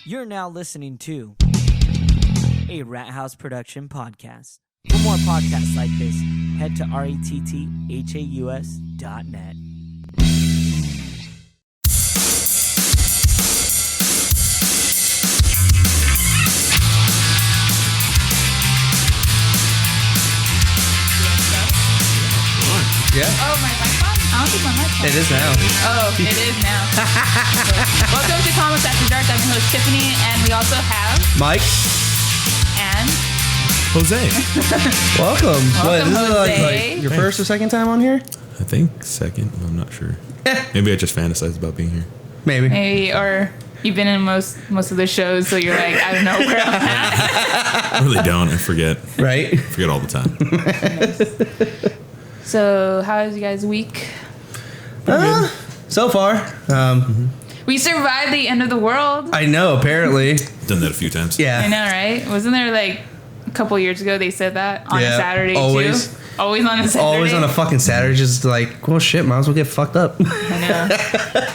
You're now listening to a Rat House production podcast. For more podcasts like this, head to retthaus.net. Yeah. Oh, my microphone? I don't think my microphone. It is now. Oh, it is now. Welcome to Comics After Dark. I'm your host, Tiffany, and we also have Mike. And Jose. Welcome. Welcome, This is Jose. like your first or second time on here? I think second. I'm not sure. Maybe I just fantasized about being here. Maybe. maybe, or you've been in most of the shows, so you're like, I don't know where I'm at. I really don't. I forget. Right? I forget all the time. So, how was you guys' week? So far. We survived the end of the world. I know, apparently. Done that a few times. Yeah. I know, right? Wasn't there like a couple years ago they said that on a Saturday always. too? Always on a Saturday. Always on a fucking Saturday, just like, well, shit, might as well get fucked up. I know.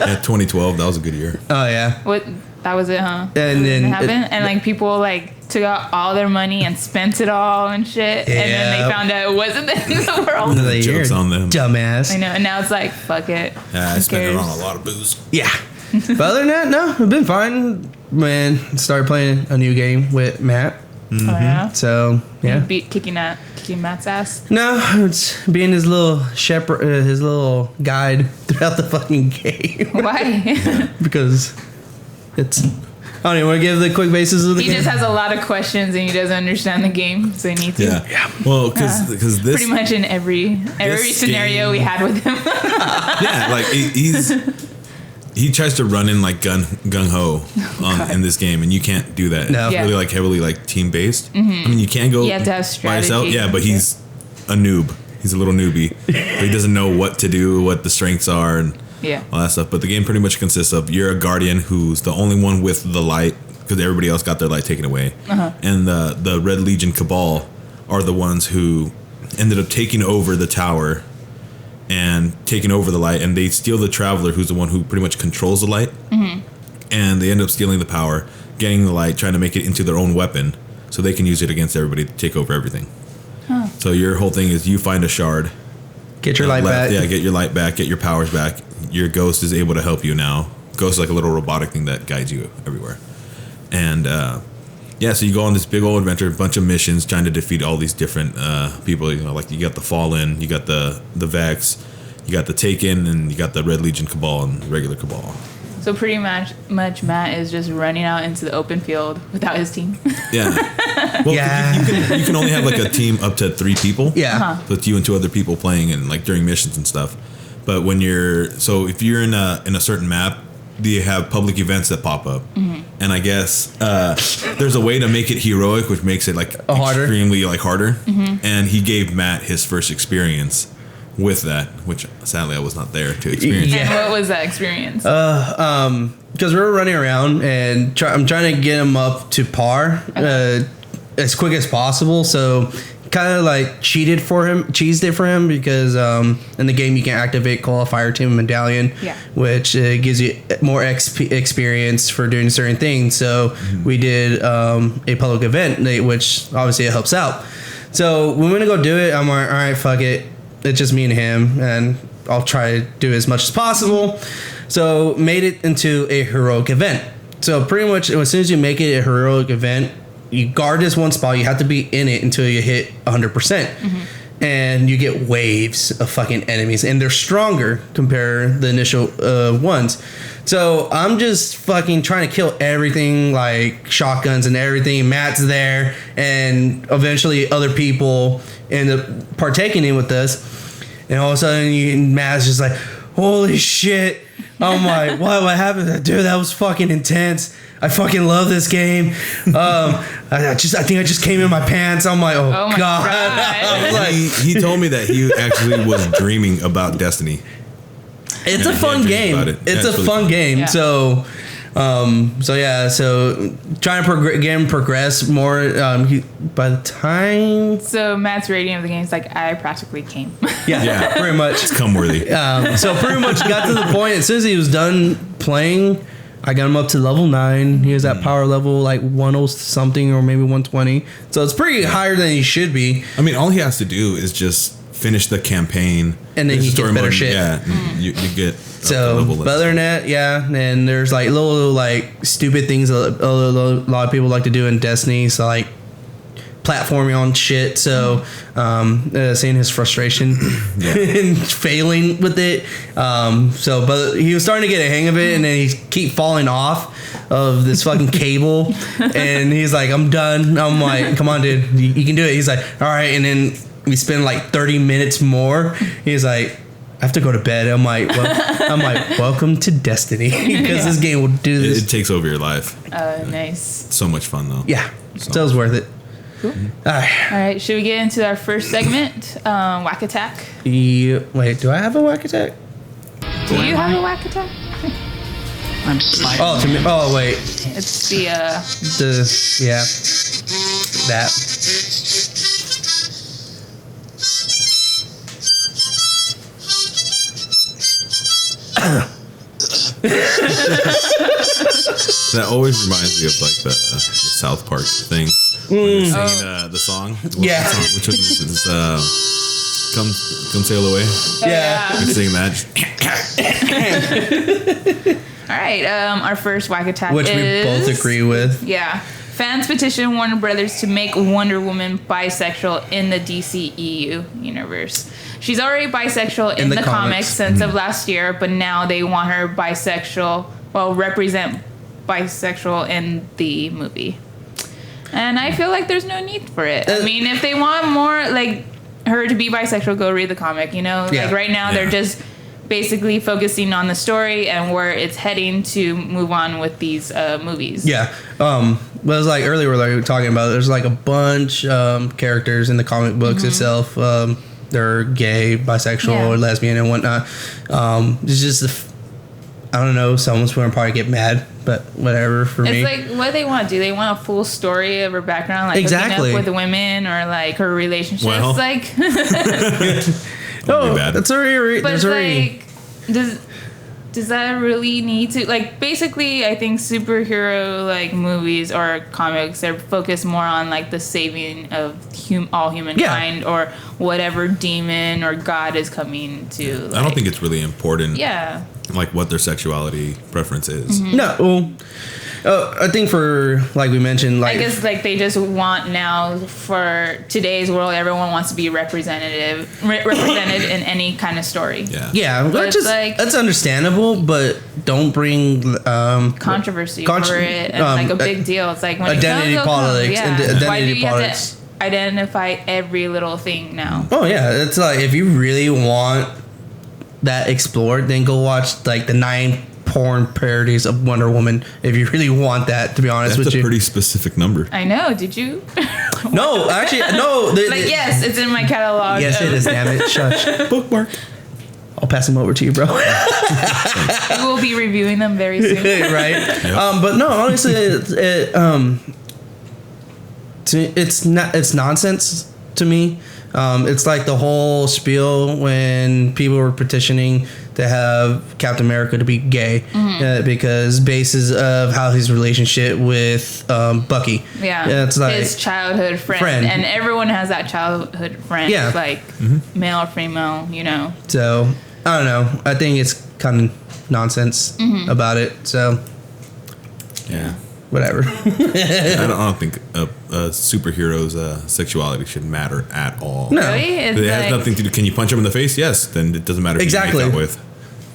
Yeah, 2012. That was a good year. Oh, yeah. What? That was it, huh? And then It happened, and like people like took out all their money and spent it all and shit, and then they Yeah. found out it wasn't the end of the world. Like, Joke's you're on them. Dumbass. I know, and now it's like fuck it. Yeah, I Who spent it cares? on a lot of booze. Yeah. But other than that, no, I've been fine. Man, started playing a new game with Matt. Oh yeah. So, yeah. You beat kicking Matt's ass. No, it's being his little shepherd, his little guide throughout the fucking game. Why? Because it's. I don't even want to give the quick basis of the He game. just has a lot of questions and he doesn't understand the game, so he needs to. Yeah. Well, because this. Pretty much in every scenario game- we had with him. Yeah, like he tries to run in like gung ho in this game, and you can't do that. No. It's Yeah. really like heavily like team based. I mean, you can go You have to have by yourself. strategy. Yeah, but he's a noob. He's a little newbie. But he doesn't know what to do, what the strengths are, and Yeah. all that stuff. But the game pretty much consists of you're a guardian who's the only one with the light because everybody else got their light taken away. And the Red Legion Cabal are the ones who ended up taking over the tower and taking over the light, and they steal the Traveler, who's the one who pretty much controls the light. And they end up stealing the power, getting the light, trying to make it into their own weapon so they can use it against everybody to take over everything. So your whole thing is you find a shard. Get your light back. Yeah, get your light back, get your powers back. Your ghost is able to help you now. Ghost is like a little robotic thing that guides you everywhere. And so you go on this big old adventure, a bunch of missions trying to defeat all these different people. You know, like you got the Fallen, you got the Vex, you got the Taken, and you got the Red Legion Cabal and the regular Cabal. So pretty much Matt is just running out into the open field without his team. Yeah. Well, Yeah. you can only have like a team up to 3 people. Yeah. So it's you and 2 other people playing and like during missions and stuff. But when if you're in a certain map, they have public events that pop up, and I guess there's a way to make it heroic, which makes it like Harder. extremely like harder. And he gave Matt his first experience with that, which sadly I was not there to experience. Yeah. And what was that experience? Because we were running around and I'm trying to get him up to par as quick as possible. So kind of like cheesed it for him because in the game you can activate Qualifier Team Medallion, which gives you more XP experience for doing certain things. So we did a public event, which obviously it helps out. So when we went to go do it, I'm like, all right, fuck it. It's just me and him, and I'll try to do as much as possible. So made it into a heroic event. So pretty much as soon as you make it a heroic event, you guard this one spot. You have to be in it until you hit 100%. And you get waves of fucking enemies, and they're stronger compared to the initial ones. So I'm just fucking trying to kill everything, like shotguns and everything. Matt's there, and eventually other people end up partaking in with us. And all of a sudden, Matt's just like, holy shit. I'm like, what happened? Dude, that was fucking intense. I fucking love this game. I think I just came in my pants. I'm like, oh my God. God. I'm like, He told me that he actually was dreaming about Destiny. it's a Yeah, fun dreams game. about it. It's Yeah, a it's really fun fun. game. Yeah. So trying to get him progress more. By the time, So Matt's rating of the game is like, I practically came. yeah, pretty much. It's come worthy. So pretty much got to the point as soon as he was done playing. I got him up to level 9. He was at power level like 10 something or maybe 120. So it's pretty higher than he should be. I mean, all he has to do is just finish the campaign, and then he gets better shit. Yeah, you get so. But other than that, yeah, and there's like little like stupid things a lot of people like to do in Destiny. So like platforming on shit. So seeing his frustration and failing with it. So but he was starting to get a hang of it, and then he keep falling off of this fucking cable, and he's like, I'm done. I'm like, come on, dude, you can do it. He's like, all right, and then we spend like 30 minutes more. He's like, I have to go to bed. I'm like, welcome to Destiny, because this game will do this. It takes over your life. Nice. So much fun though. Yeah, so it was worth it. Cool. All right. Should we get into our first segment, Whack Attack? Wait, do I have a Whack Attack? Do you have a Whack Attack? I'm slightly. Oh, to me. Oh, wait. It's that. That always reminds me of like the South Park thing. When they're singing the song. Yeah. Which one is this? Come Sail Away. Yeah. They're singing that. All right. Our first Whack Attack Which we both agree with. Yeah. Fans petition Warner Brothers to make Wonder Woman bisexual in the DCEU universe. She's already bisexual in the comics since of last year, but now they want her represent bisexual in the movie. And I feel like there's no need for it. I mean, if they want more, like, her to be bisexual, go read the comic, you know? Yeah. Like, right now, they're just basically focusing on the story and where it's heading to move on with these movies. Yeah. But it was like earlier we were talking about, there's like a bunch characters in the comic books itself. They're gay, bisexual, or lesbian and whatnot. It's just, I don't know, someone's going to probably get mad, but whatever for me. It's like, what do they want? Do they want a full story of her background? Like, hooking up with the women or like her relationships? Well. Like, that's already, but it's like, does that really need to, like, basically I think superhero like movies or comics, they're focused more on like the saving of all humankind or whatever demon or god is coming to, like, I don't think it's really important like what their sexuality preference is. No, well, I think for, like we mentioned, like, I guess like they just want now, for today's world, everyone wants to be represented in any kind of story. Yeah, But just, like, that's understandable, but don't bring controversy over it and like a big deal. It's like when identity politics. Why do you have to identify every little thing now? Oh yeah, it's like, if you really want that explored, then go watch like the 9 porn parodies of Wonder Woman, if you really want that, to be honest with you. That's a pretty specific number. I know. Did you? No, actually, no. Yes, it's in my catalog. Yes, it is. Damn it! Shush. Bookmark. I'll pass them over to you, bro. We will be reviewing them very soon. Right? Yep. But no, honestly, it's nonsense to me. It's like the whole spiel when people were petitioning to have Captain America to be gay, because basis of how his relationship with Bucky. Yeah, it's like his childhood friend, and everyone has that childhood friend. Yeah, like male or female, you know. So I don't know. I think it's kind of nonsense about it. So yeah. Whatever. I don't think a superhero's sexuality should matter at all. No, really? It has nothing to do. Can you punch him in the face? Yes. Then it doesn't matter who you make that with.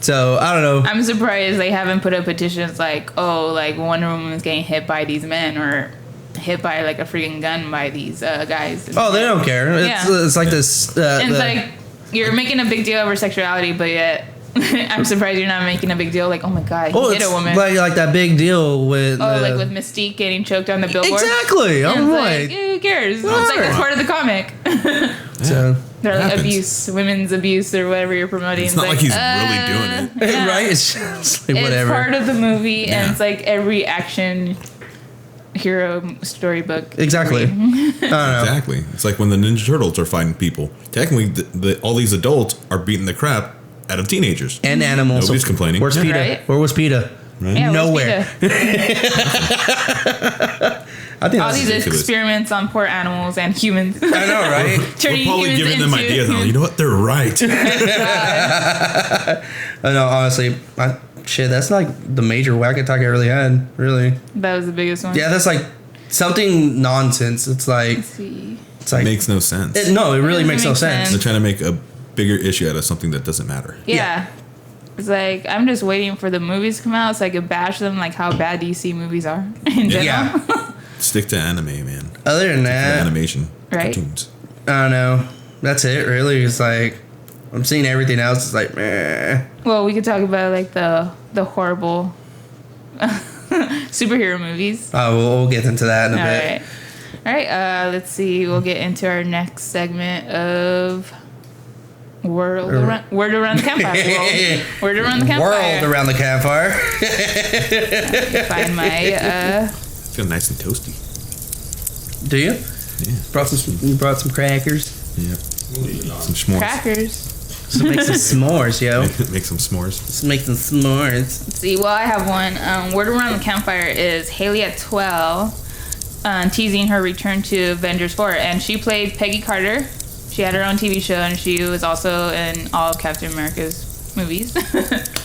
So I don't know. I'm surprised they haven't put up petitions like, oh, like Wonder Woman is getting hit by these men or hit by like a freaking gun by these guys. Oh, they don't care. It's like this. It's like you're making a big deal of her sexuality, but yet. I'm surprised you're not making a big deal. Like, oh my god, he hit a woman. Like that big deal with like with Mystique getting choked on the billboard. Exactly. I'm like, who cares? It's like it's part of the comic. So they're like women's abuse or whatever you're promoting. It's not like he's really doing it, yeah. Right? It's just like whatever. It's part of the movie, and it's like every action hero storybook. Exactly. I don't know. Exactly. It's like when the Ninja Turtles are fighting people. Technically, all these adults are beating the crap out of teenagers and animals. Nobody's complaining. Where's PETA? Right? Where was PETA? right? Yeah, Nowhere. I think All that's these ridiculous. experiments on poor animals and humans. I know, right? We're Turning probably humans giving them into ideas now. You know what? They're right. I know, honestly, shit, that's like the major whack attack I really had. Really, That was the biggest one. yeah, that's like something nonsense. It's like Let's see. Makes no sense. it really Doesn't makes no make sense. They're trying to make a bigger issue out of something that doesn't matter. Yeah. It's like I'm just waiting for the movies to come out so I could bash them like how bad DC movies are in general. Yeah. Stick to anime, man. Other than The that, animation. Right. Cartoons. I don't know. That's it, really. It's like I'm seeing everything else. It's like, meh. Well, we could talk about like the horrible superhero movies. We'll get into that in a All bit. right. All right. Let's see. We'll get into our next segment of Word Around the Campfire. Word Around the Campfire. World around the campfire. Find my Feel nice and toasty. Do you? Yeah. You brought some crackers. Yeah. Some s'mores. crackers. Let's make some s'mores, yo. Make some s'mores. Let's make some s'mores. Let's see. Well, I have one. Word Around the Campfire is Haley at 12 teasing her return to Avengers 4. And she played Peggy Carter. She had her own TV show, and she was also in all of Captain America's movies.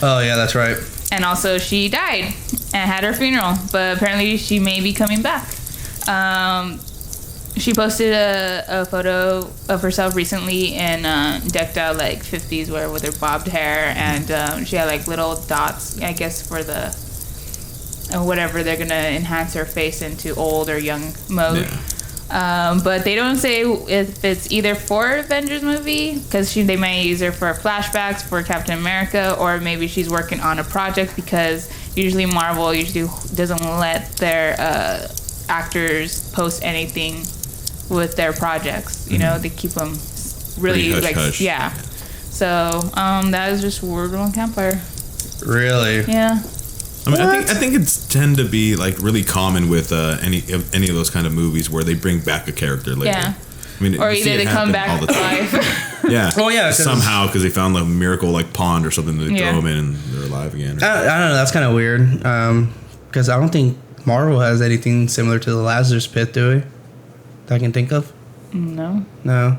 Oh, yeah, that's right. And also, she died and had her funeral, but apparently she may be coming back. She posted a photo of herself recently in decked out like 50s wear with her bobbed hair, and she had like little dots, I guess, for the whatever they're gonna enhance her face into old or young mode. Yeah. But they don't say if it's either for Avengers movie, because they might use her for flashbacks for Captain America, or maybe she's working on a project, because usually Marvel doesn't let their actors post anything with their projects. You know, they keep them really Pretty like hush-hush. yeah. So that is just Word on Campfire. Really? Yeah. I mean, I think it's tend to be like really common with any of those kind of movies where they bring back a character later. Yeah. I mean, Or you see either it they come happen back all to the time. life. Yeah. Oh, yeah, 'cause- Somehow, because they found like a miracle like pond or something, they Yeah. throw them in and they're alive again. I don't know. That's kind of weird. Because I don't think Marvel has anything similar to the Lazarus Pit, do we? That I can think of? No. No.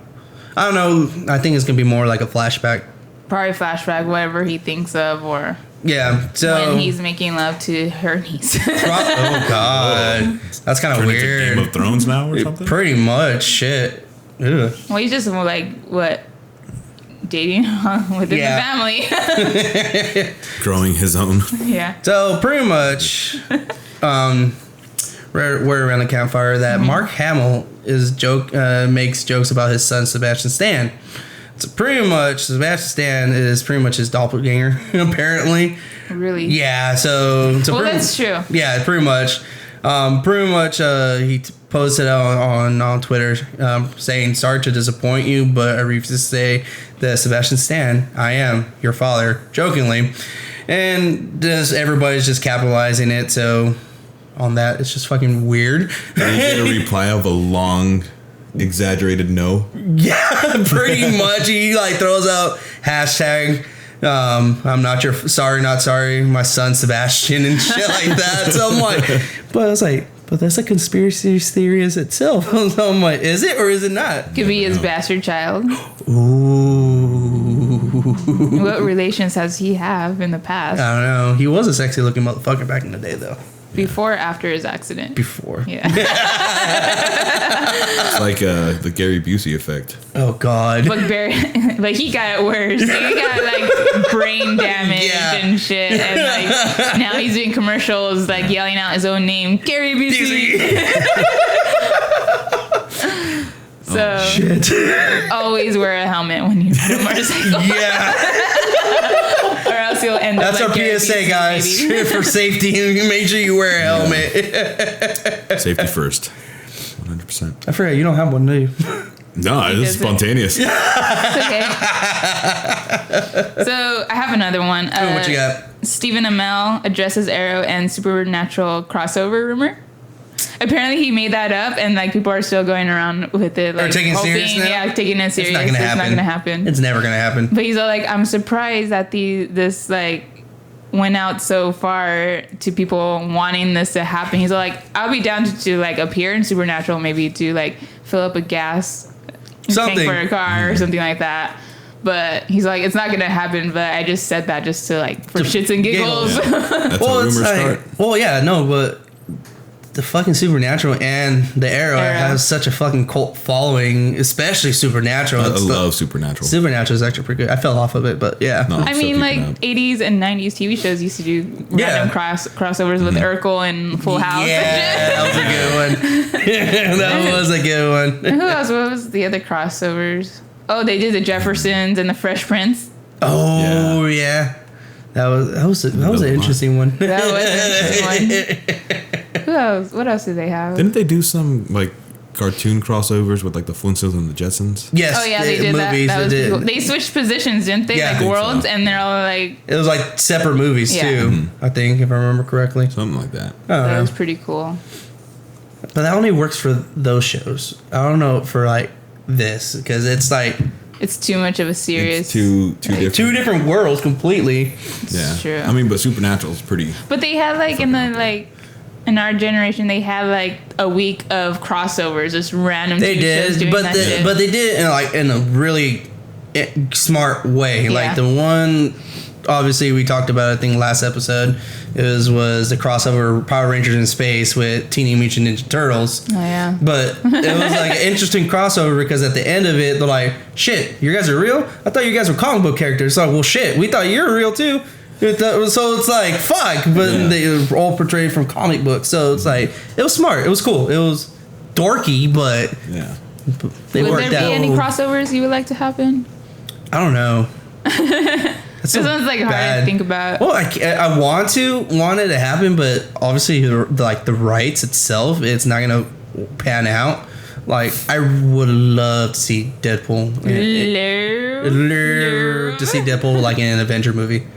I don't know. I think it's going to be more like a flashback. Probably flashback, whatever he thinks of, or Yeah. So. when he's making love to her niece. Oh, God. That's kind of Turn into weird. Game of Thrones now or something? Pretty much. Shit. Ugh. Well, he's just more like, what? Dating within Yeah. the family. Growing his own. Yeah. So pretty much, we're around the campfire that Mark Hamill makes jokes about his son Sebastian Stan. So pretty much Sebastian Stan is pretty much his doppelganger apparently. Really? Yeah. So Well, pretty- that's true. Yeah, pretty much. He posted on Twitter saying, "Sorry to disappoint you, but I refuse to say that Sebastian Stan, I am your father," jokingly, and just everybody's just capitalizing it. So on that, it's just fucking weird. And you get a reply of a long, exaggerated no. Yeah, pretty much. He like throws out hashtag. I'm not your not sorry, my son Sebastian and shit like that. So I'm like, but I was like, but that's a conspiracy theory as itself. So I'm like, is it or is it not? Could be his bastard child. Ooh. What relations has he have in the past? I don't know. He was a sexy looking motherfucker back in the day, though. Before or after his accident? Before. Yeah. It's like the Gary Busey effect. Oh God. But he got it worse. He got like brain damage Yeah. and shit, and like now he's doing commercials like yelling out his own name, Gary Busey. So Shit. always wear a helmet when you ride a motorcycle, Yeah. or else you'll end up That's like our Gary PSA, Busey, guys. baby. For safety, make sure you wear a helmet. Safety first. 100%. I forgot you don't have one, do you? No, it's doesn't. spontaneous. It's okay. So I have another one. What you got? Stephen Amell addresses Arrow and Supernatural crossover rumor. Apparently he made that up, and like people are still going around with it, like taking it hoping, serious now? yeah, taking it serious. It's not gonna happen. It's It's never gonna happen. But he's all like, I'm surprised that this like went out so far to people wanting this to happen. He's like, I'll be down to like appear in Supernatural, maybe to like fill up a gas tank for a car or something like that. But he's like, it's not gonna happen. But I just said that just to like for shits and giggles. Yeah. That's how rumors start. Well, yeah, no, but the fucking Supernatural and the Arrow has such a fucking cult following, especially Supernatural. I love Supernatural. Supernatural is actually pretty good. I fell off of it, but yeah. No, I mean, like 80s and 90s TV shows used to do random crossovers with Urkel and Full House. Yeah, that was a good one. That was a good one. And who else? What was the other crossovers? Oh, they did the Jeffersons and the Fresh Prince. Oh yeah. That was an interesting one. That was an interesting one. Who else? What else did they have? Didn't they do some like cartoon crossovers with like the Flintstones and the Jetsons? Yes. Oh yeah, they did movies, that. That was did. cool. They switched positions, didn't they? Yeah, I like think worlds, so. and they're all like. It was like separate movies too. I think, if I remember correctly. Something like that. That was pretty cool. But that only works for those shows. I don't know for like this because it's like It's too much of a serious. It's two different worlds completely. Yeah, true. I mean, but Supernatural's pretty. But they had like in our generation, they had like a week of crossovers, just random. They TV shows did, doing but that shit. they did in a really smart way. Yeah. Like the one, obviously we talked about. I think last episode was the crossover Power Rangers in space with Teenage Mutant Ninja Turtles. Oh yeah. But it was like an interesting crossover because at the end of it, they're like, "Shit, you guys are real? I thought you guys were comic book characters." It's like, well, shit, we thought you were real too. So it's like, fuck, but they were all portrayed from comic books. So it's like, it was smart. It was cool. It was dorky, but Yeah. they Would worked there out. be any crossovers you would like to happen? I don't know. This one's like hard to think about. Well, I want it to happen, but obviously, like the rights itself, it's not gonna pan out. Like I would love to see Deadpool. To see Deadpool like in an Avenger movie.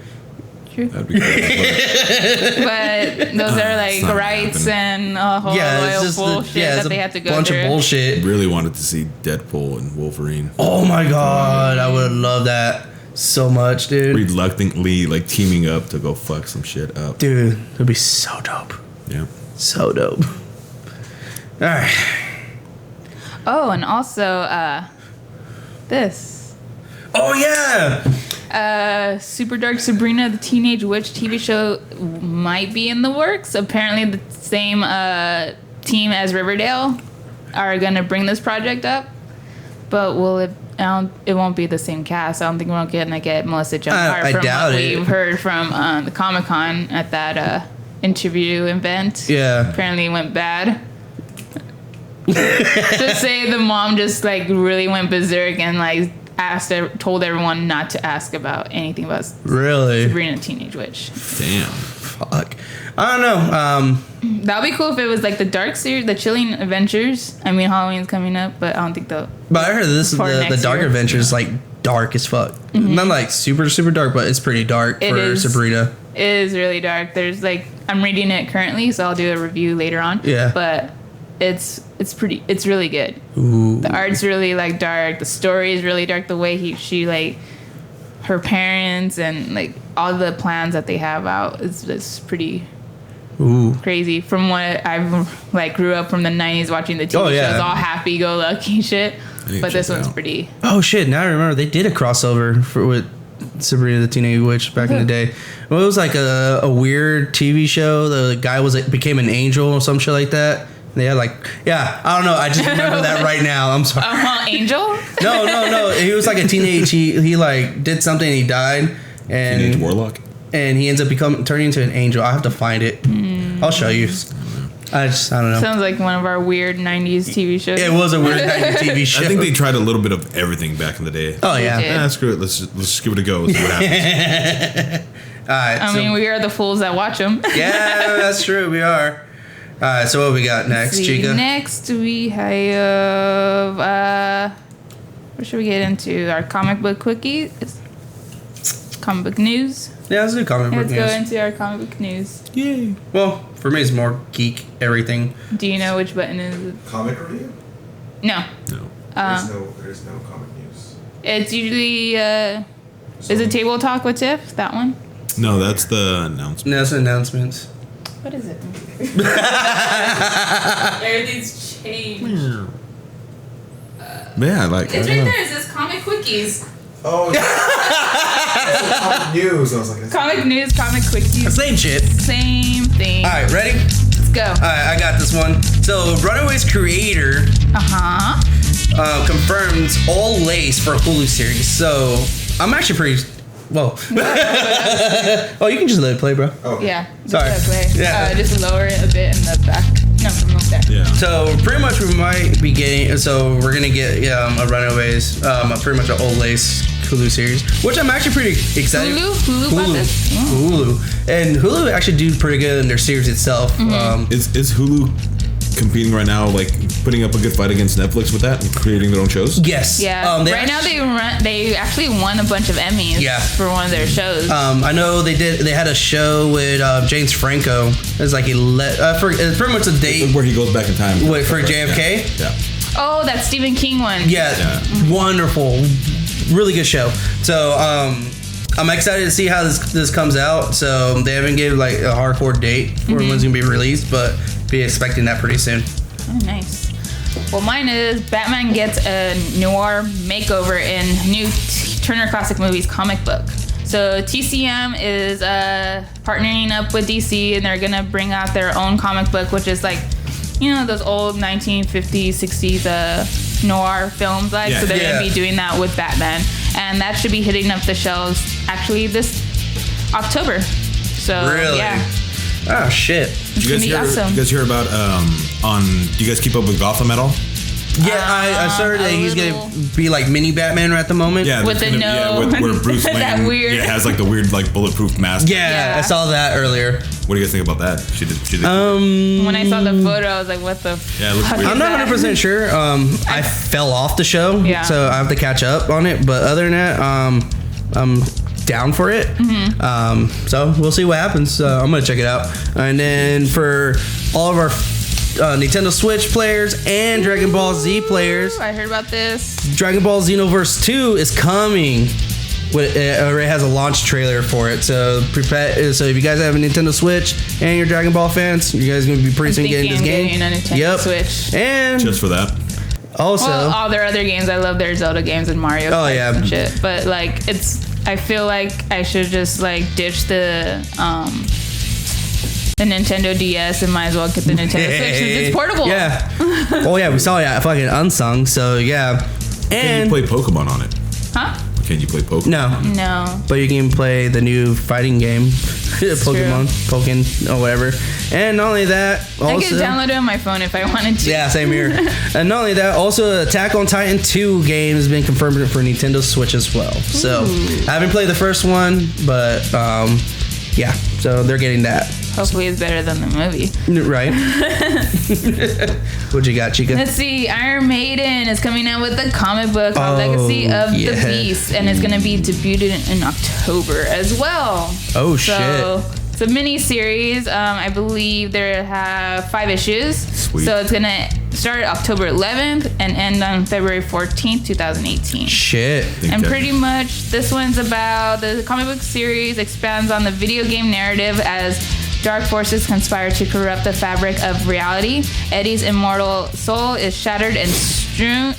True. That'd be great. But those are like not rights happening. and a whole Yeah, it's loyal just bullshit it's that a they have to go bunch through. of bullshit. Really wanted to see Deadpool and Wolverine. Oh my god, I would love that so much, dude. Reluctantly like teaming up to go fuck some shit up. Dude, that'd be so dope. Yeah. So dope. All right. Oh, and also this. Oh yeah. Super Dark Sabrina the Teenage Witch TV show might be in the works. Apparently the same team as Riverdale are gonna bring this project up. But it won't be the same cast. I don't think we're gonna get Melissa Joan Hart I from doubt what it. we've heard from the Comic-Con at that interview event. Yeah. Apparently it went bad. To say the mom just like really went berserk and like told everyone not to ask about anything about Really? Sabrina the Teenage Witch. Damn. Fuck. I don't know. That would be cool if it was like the dark series, the Chilling Adventures. I mean, Halloween's coming up, but I don't think they'll. But I heard this is For the next Dark year. Adventure is like dark as fuck. Not like super super dark, but it's pretty dark It for is. Sabrina. It is really dark. There's like I'm reading it currently, so I'll do a review later on. Yeah. But it's really good. Ooh. The art's really like dark. The story is really dark. The way she like her parents and like all the plans that they have out is pretty Ooh. crazy. From what I've like grew up from the 90s watching the TV Oh, yeah. shows, all happy go lucky shit. need to But this check it one's out. pretty. Oh shit! Now I remember they did a crossover with Sabrina the Teenage Witch back in the day. Well, it was like a weird TV show. The guy became an angel or some shit like that. They had like, yeah, I don't know. I just remember that right now. I'm sorry. Angel? No. He was like a teenage. He like did something. And he died, Teenage and Warlock. he ends up turning into an angel. I have to find it. I'll show you. I don't know. Sounds like one of our weird 90s TV shows. It was a weird 90s TV show. I think they tried a little bit of everything back in the day. Oh yeah. They did. Yeah, screw it. Let's just give it a go. See what happens. All right. I mean, we are the fools that watch them. yeah, that's true. We are. All right. So what we got next, Chica? Next we have what should we get into? Our comic book quickie. Comic book news. Yeah, let's do comic book Let's news. go into our comic book news. Yay. Well, for me, it's more geek everything. Do you know which button is it? Comic review? No. No. There's no comic news. It's usually is it Table Talk with Tiff? That one? No, that's the announcement. No, that's announcements. What is it? Everything's changed. Yeah, I like. It's right there. It says comic quickies. Oh, comic news. I was like, Comic news, comic quickies. Same shit. Same thing. All right, ready? Let's go. All right, I got this one. So, Runaways creator confirms all lace for a Hulu series. So, I'm actually pretty. Whoa. Oh, you can just let it play, bro. oh. Yeah. Sorry. Yeah. Just lower it a bit in the back. No, remove that. Yeah. So pretty much we might be getting. So we're gonna get a Runaways, pretty much an old lace Hulu series, which I'm actually pretty excited. Hulu bought this? Oh. Hulu, and Hulu actually do pretty good in their series itself. Is Hulu competing right now, like putting up a good fight against Netflix with that and creating their own shows? Yes. Yeah. Right now they actually won a bunch of Emmys. Yeah. For one of their shows. I know they did. They had a show with James Franco. It's like it's pretty much a date Where he goes back in time. for JFK. Yeah. Oh, that Stephen King one. Yeah, wonderful, really good show. So I'm excited to see how this comes out. So they haven't given like a hardcore date for when it's gonna be released, but be expecting that pretty soon. Oh, nice. Well, mine is Batman gets a noir makeover in new Turner Classic Movies comic book. So TCM is partnering up with DC, and they're gonna bring out their own comic book, which is like, those old 1950s, 60s noir films. So they're gonna be doing that with Batman, and that should be hitting up the shelves actually this October. So Really? yeah. Oh shit. It's gonna be awesome. You guys hear about do you guys keep up with Gotham at all? Yeah, I started that he's gonna be like mini Batman at the moment. Yeah, With there's the gonna no- be- where Bruce Wayne that weird- has like the weird like bulletproof mask. Yeah, Yeah. I saw that earlier. What do you guys think about that? She did. When I saw the photo, I was like, "What the?" Yeah, it looks fuck weird. is I'm not that? 100% sure. I fell off the show, Yeah. so I have to catch up on it. But other than that, I'm down for it. So we'll see what happens. I'm gonna check it out. And then for all of our Nintendo Switch players and Dragon Ball Z players, I heard about this. Dragon Ball Xenoverse 2 is coming. It already has a launch trailer for it, so prepare. So if you guys have a Nintendo Switch and you're Dragon Ball fans, you guys are gonna be pretty soon getting this game. Getting a Nintendo Switch. And Just for that. also, Well, all their other games, I love their Zelda games and Mario. Oh, Kart yeah. and shit. But like, I feel like I should just like ditch the Nintendo DS and might as well get the Nintendo Switch since it's portable. Yeah. Oh yeah, we saw it at fucking Unsung. So yeah. Can And you play Pokemon on it? Huh? Can you play Pokemon? no, No. but you can play the new fighting game, Pokemon, or whatever. And not only that, I also could download it on my phone if I wanted to. yeah, same here. And not only that, also Attack on Titan 2 game has been confirmed for Nintendo Switch as well. So I haven't played the first one, but yeah, so they're getting that. Hopefully it's better than the movie. Right. What you got, Chica? Let's see. Iron Maiden is coming out with a comic book called Legacy of yeah. the Beast, and it's going to be debuted in October as well. Oh, So it's a mini series. I believe there have 5 issues. Sweet. So it's going to start October 11th and end on February 14th, 2018. Shit. And Okay. pretty much this one's about the comic book series expands on the video game narrative as dark forces conspire to corrupt the fabric of reality. Eddie's immortal soul is shattered and strewn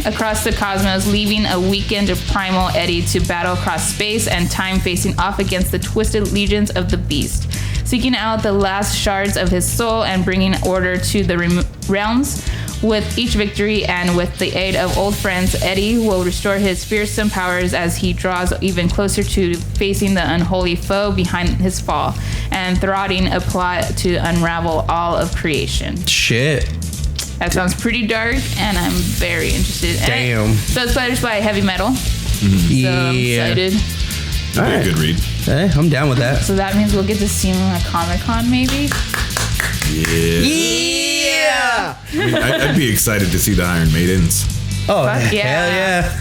across the cosmos, leaving a weakened primal Eddie to battle across space and time, facing off against the twisted legions of the beast, seeking out the last shards of his soul and bringing order to the realms. With each victory and with the aid of old friends, Eddie will restore his fearsome powers as he draws even closer to facing the unholy foe behind his fall and thwarting a plot to unravel all of creation. Shit. That sounds pretty dark, and I'm very interested. Damn. So it's published by Heavy Metal. So I'm excited. All Be a right. good read. Hey, I'm down with that. So that means we'll get to see him at Comic-Con, maybe? Yeah. I mean, I'd be excited to see the Iron Maidens. Oh, Fuck yeah. hell yeah.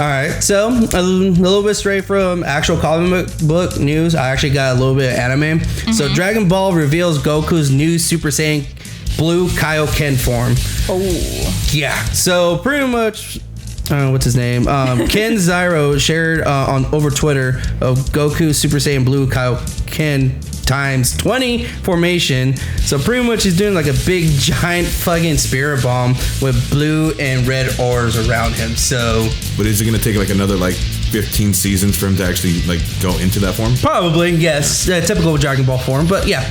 All right, so a little bit straight from actual comic book news. I actually got a little bit of anime. So Dragon Ball reveals Goku's new Super Saiyan Blue Kaioken form. Oh. Yeah, so pretty much what's his name? Ken Zyro shared on over Twitter of Goku Super Saiyan Blue Kaioken times 20 formation. So pretty much he's doing like a big giant fucking spirit bomb with blue and red auras around him. So, but is it gonna take like another like 15 seasons for him to actually like go into that form? Probably, yes. Typical Dragon Ball form, but yeah.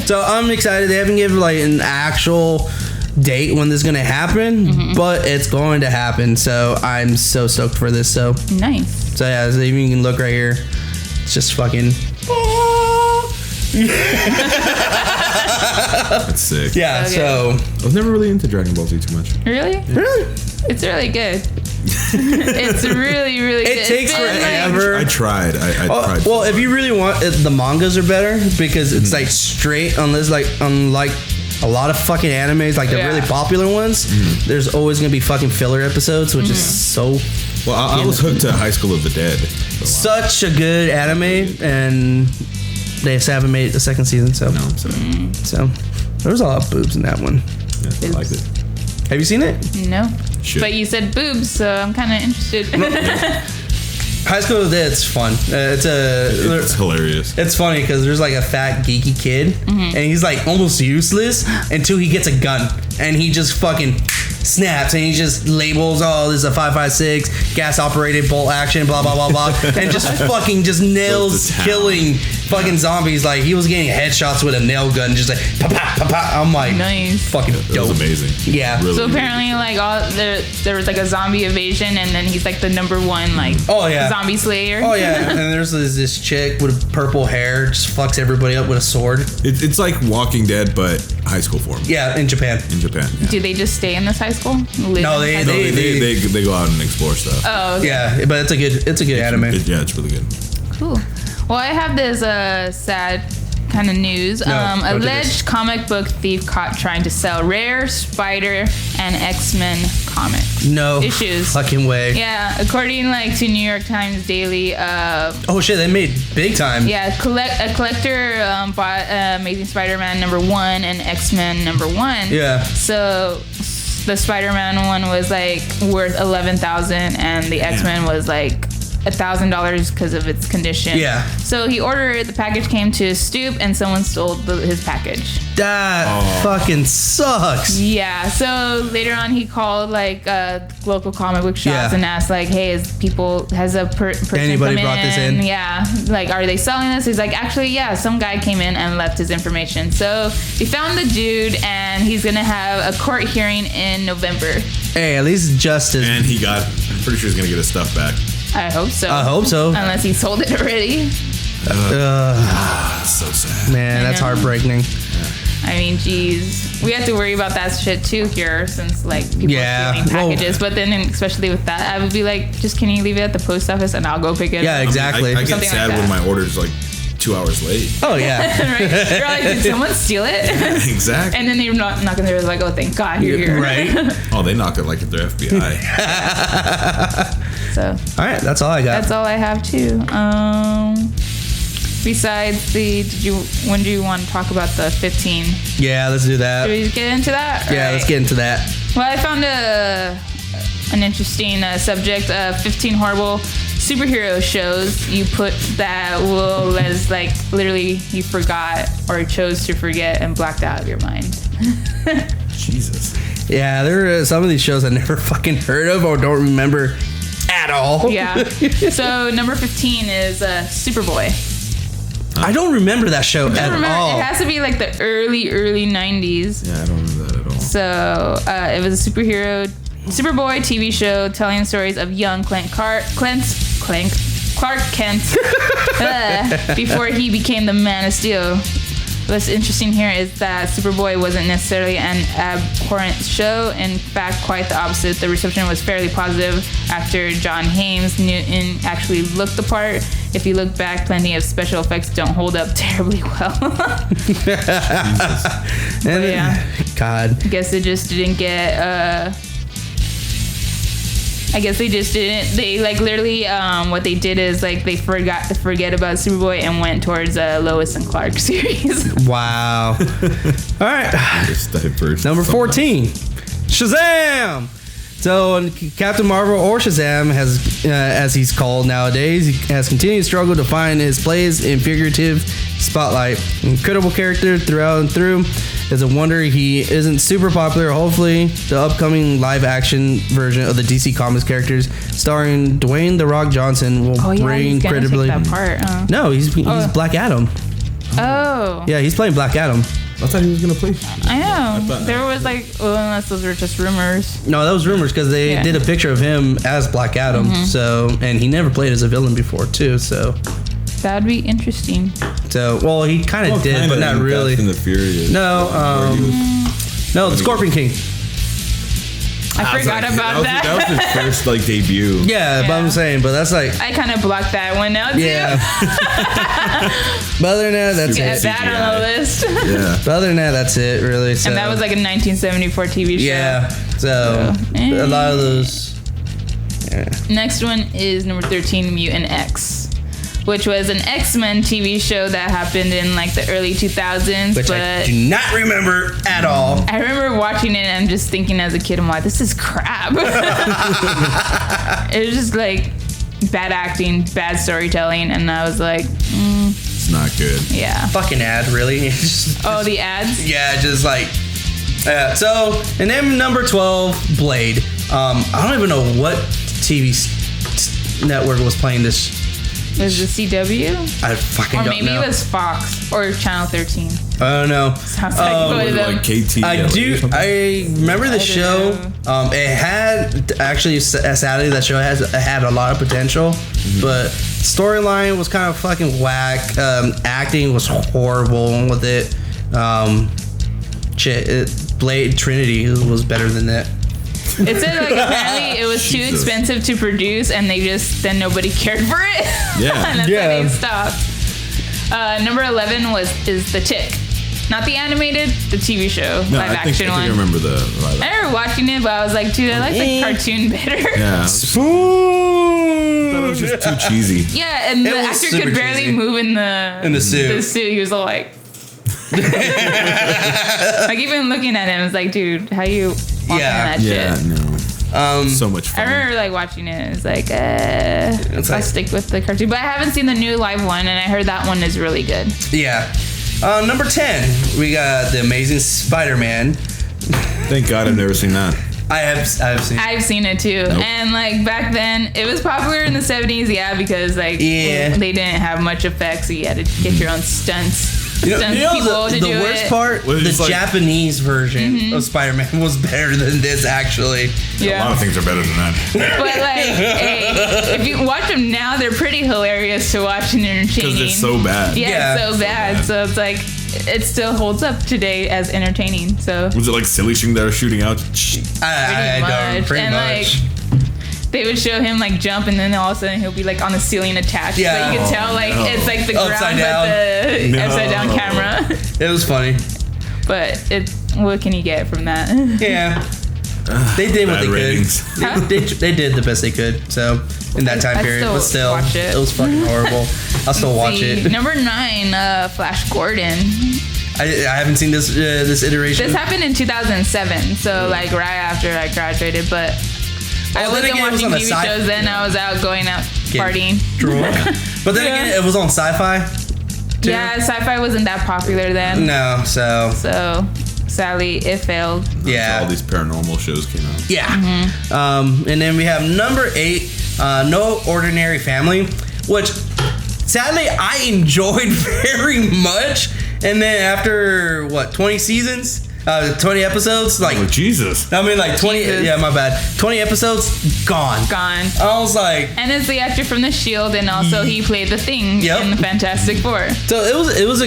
So I'm excited. They haven't given like an actual date when this is gonna happen, but it's going to happen. So I'm so stoked for this. So Nice. So yeah, so you can look right here. It's just fucking. That's sick. Yeah. Okay. So I was never really into Dragon Ball Z too much. Really? It's really good. It's really, really good. It takes It's been, forever. I tried. I tried. Well, if you really want it, the mangas are better because it's like straight unlike a lot of fucking animes, like the Yeah. really popular ones. There's always gonna be fucking filler episodes, which is so well, I was hooked to High School of the Dead. For a while. such a good anime, and they just haven't made a second season. So No, so there was a lot of boobs in that one. yeah, I liked it. Have you seen it? No. Shit. But you said boobs, so I'm kind of interested. High School of the Dead, it's fun. It's hilarious. It's funny because there's like a fat geeky kid, and he's like almost useless until he gets a gun, and he just fucking snaps, and he just labels, oh, this is a 5.56 gas operated bolt action, blah blah blah blah, and just fucking just nails Goes to town. killing fucking zombies. Like he was getting headshots with a nail gun, just like pa pa pa pa. I'm like, Nice. fucking It dope. was amazing. Yeah. Really, So really apparently, like there was like a zombie invasion, and then he's like the number one like Oh, yeah. zombie slayer. Oh yeah, and there's this chick with purple hair, just fucks everybody up with a sword. It's like Walking Dead, but high school form. Yeah, in Japan. In Japan. Yeah. Do they just stay in this high school? Live No, in they- high No, school? they go out and explore stuff. Oh, okay. Yeah, but it's a good anime. Yeah, it's really good. Cool. Well, I have this sad kind of news. No, don't do Alleged this. comic book thief caught trying to sell rare Spider and X-Men comics. No Issues. fucking way. Yeah, according like to New York Times Daily, Oh shit, they made big time. yeah, a collector bought Amazing Spider-Man #1 and X-Men #1. Yeah. So the Spider-Man one was like worth $11,000, and the X-Men was like $1,000 because of its condition. Yeah. So he ordered. The package came to his stoop, and someone stole his package. That fucking sucks. Yeah. So later on, he called like local comic book shops Yeah. and asked like, "Hey, has a person Anybody come brought this in? Yeah. Like, are they selling this?" He's like, "Actually, yeah. Some guy came in and left his information." So he found the dude, and he's gonna have a court hearing in November. Hey, at least justice. And I'm pretty sure he's gonna get his stuff back. I hope so. I hope so. Unless he sold it already. That's so sad. Man, that's know. heartbreaking. I mean, geez, we have to worry about that shit too here, since like people Yeah, are stealing well- packages. But then, especially with that, I would be like, just can you leave it at the post office and I'll go pick it Yeah, up? exactly. I get Something like sad that. when my order's like 2 hours late. Oh yeah. Right? You're like, did someone steal it? Exactly. And then they're not knocking there like, oh, thank God you're here. Right. Oh, they knock it like if they're FBI. So All right, that's all I got. that's all I have too. Besides when do you want to talk about the 15? Yeah, let's do Should that. we just get into that? Yeah, All let's right. get into that. Well, I found an interesting subject. 15 horrible superhero shows you put that will as like literally you forgot or chose to forget and blacked out of your mind. Jesus. Yeah, there are some of these shows I never fucking heard of or don't remember at all. Yeah. So number 15 is Superboy. I don't remember that show I at remember all. it has to be like the early 90s. Yeah, I don't remember that at all. So it was a Superboy TV show telling stories of young Clark Kent before he became the Man of Steel. What's interesting here is that Superboy wasn't necessarily an abhorrent show. In fact, quite the opposite. The reception was fairly positive. Actor John Hames Newton actually looked the part. If you look back, plenty of special effects don't hold up terribly well. And yeah. God. I guess they just didn't get they like literally what they did is like they forgot to forget about Superboy and went towards Lois and Clark series. Wow. All right. Just diverse Number so 14. Shazam! So Captain Marvel, or Shazam, has, as he's called nowadays, he has continued to struggle to find his place in figurative spotlight. Incredible character throughout and through. It's a wonder he isn't super popular. Hopefully, the upcoming live-action version of the DC Comics characters, starring Dwayne "The Rock" Johnson, will bring he's gonna incredibly. take that part. No, he's Black Adam. Oh. Yeah, he's playing Black Adam. I thought he was gonna play. I know. There was like, well, unless those were just rumors. No, that was rumors because they did a picture of him as Black Adam. So, and he never played as a villain before too. So That'd be interesting. So, well, he kind of did, but not really. Fast and the Furious. No, no, the Scorpion King. I forgot about that. That was his first like debut. Yeah, but I'm saying, but that's like. I kind of blocked that one out too. Yeah. But other than that, that's Get it. that on the list. Yeah. But other than that, that's it, really. So. And that was like a 1974 TV show. Yeah. So a lot of those. Yeah. Next one is number 13, Mutant X, which was an X-Men TV show that happened in like the early 2000s. Which but I do not remember at all. I remember watching it and just thinking as a kid, I'm like, this is crap. It was just like bad acting, bad storytelling, and I was like, It's not good. yeah. Fucking ad, really. Oh, the ads? Yeah, just like. So, and then number 12, Blade. I don't even know what TV network was playing this. Was the CW? I fucking Or don't maybe know. it was Fox or Channel 13. I don't know. Sounds like one of them. Like KT. I do. I remember the show. It had actually, sadly, that show had a lot of potential, but storyline was kind of fucking whack. Acting was horrible with it. Blade Trinity was better than that. It said like apparently it was too Jesus. expensive to produce, and then nobody cared for it. Yeah. And that's Yeah. why they stopped. Number 11 is The Tick, not the animated, the TV show, No, live I think action I one. remember the live. I remember watching it, but I was like, dude, I like the cartoon better. Yeah. Spoon. That was just too cheesy. Yeah, and the was actor super could barely cheesy. move in the suit. He was all like, like even looking at him, it's like, dude, how you walking Yeah. in that Yeah. shit? No. So much I fun. remember like watching it. It's like, I'll like- stick with the cartoon. But I haven't seen the new live one, and I heard that one is really good. Yeah. Number 10, we got The Amazing Spider-Man. Thank God I've never seen that. I have seen. I've seen it too. Nope. And like back then, it was popular in the 70s, yeah, because like Yeah. they didn't have much effects, so you had to get your own stunts. Stunt people to the do worst it. part, Was it the just like- Japanese version of Spider-Man was better than this, actually. A lot Yeah. of things are better than that. But like, hey, if you watch them now, they're pretty hilarious to watch and entertaining. Because it's so bad. Yeah, Yeah. it's so bad. So it's like, it still holds up today as entertaining. So Was it like silly string that are shooting out? I don't. Pretty and much. like they would show him like jump, and then all of a sudden he'll be like on the ceiling attached. Yeah. So you can tell like no. it's like the Upside ground down. with the No. upside down camera. It was funny. But what can you get from that? Yeah. They did what Bad they ratings. Huh? could. They did the best they could. So in that time I'd period, still but still, watch it. was fucking horrible. I'll still watch See, it. Number 9, Flash Gordon. I haven't seen this iteration. This happened in 2007, so like right after I graduated. But I Well, then wasn't again, it was watching on the TV sci- shows then. I was out going out partying. True. But then Yeah. again, it was on Sci-Fi. too. Yeah, sci-fi wasn't that popular then. No, so So sadly, it failed. yeah. All these paranormal shows came out. Yeah. Mm-hmm. And then we have number 8, No Ordinary Family, which sadly I enjoyed very much. And then after 20 seasons, 20 episodes, like Oh, Jesus. I mean, like 20. Jesus. Yeah, my bad. 20 episodes gone. Gone. I was like, And it's the actor from The Shield, and also he played the Thing Yep. in the Fantastic Four. so it was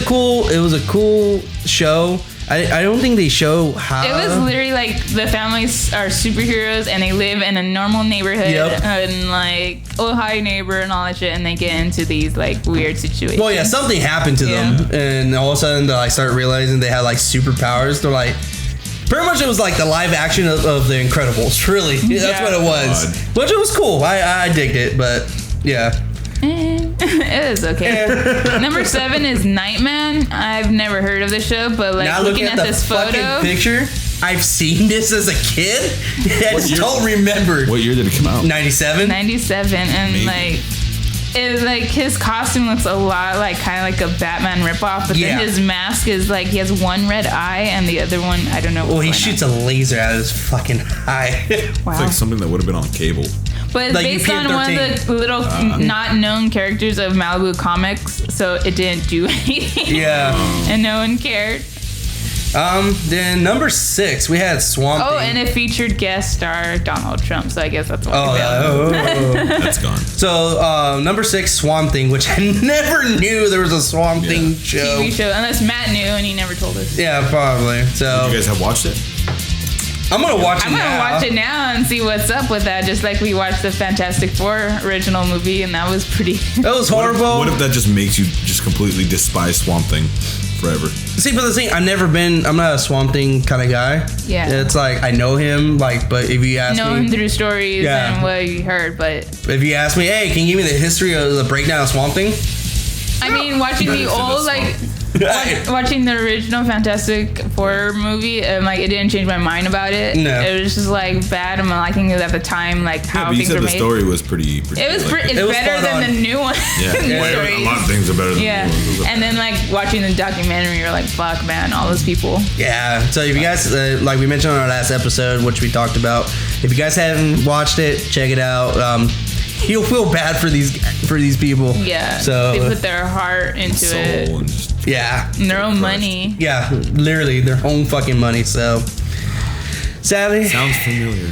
a cool show. I don't think they show how It was literally like the families are superheroes and they live in a normal neighborhood Yep. and like, oh, hi neighbor and all that shit, and they get into these like weird situations. Well, yeah, something happened to them, and all of a sudden they like start realizing they had like superpowers. They're like, pretty much it was like the live action of The Incredibles. Really, that's Yeah. what it was. God. Which it was cool. I digged it, but yeah, It is okay. Number 7 is Nightman. I've never heard of the show, but like now looking at the this fucking photo, picture. I've seen this as a kid. I What just year- don't remember. What year did it come out? 97? 97, and Maybe. like. It's like his costume looks a lot like kind of like a Batman ripoff, but Yeah. then his mask is like he has one red eye and the other one I don't know. Well, he what's shoots going a laser out of his fucking eye. on. Wow. It's like something that would have been on cable. But it's Like based on one of the little not known characters of Malibu Comics, so it didn't do anything. Yeah. And no one cared. Then number 6, we had Swamp Oh, Thing. and it featured guest star Donald Trump, so I guess that's why. Oh, That's gone. So, number 6, Swamp Thing, which I never knew there was a Swamp Thing show. TV show, unless Matt knew and he never told us. Yeah, probably. So, You guys have watched it? I'm gonna watch it I'm gonna now. watch it now and see what's up with that. Just like we watched the Fantastic Four original movie, and that was pretty. That was horrible. What if that just makes you just completely despise Swamp Thing forever? See, but the thing, I'm not a Swamp Thing kind of guy. Yeah. It's like, I know him, like, but if you ask Know me, him through stories Yeah. and what you heard, but if you ask me, hey, can you give me the history of the breakdown of Swamp Thing? I mean, watching the old like. Watching the original Fantastic Four movie, like it didn't change my mind about it. No. It was just like bad. I'm liking it at the time, like Yeah, how but you things said were the made. story was pretty It was like, it's It was better spot than on. the new one. Yeah, New well, stories. a lot of things are better than Yeah, the new one. and then like watching the documentary, you're like, fuck, man, all those people. Yeah. So if you guys, like we mentioned on our last episode, which we talked about, if you guys haven't watched it, check it out. You'll feel bad for these people. Yeah, So they put their heart into Soul it, and just, yeah. and their own Christ. money. Yeah. Literally their own fucking money. So sadly. sounds familiar.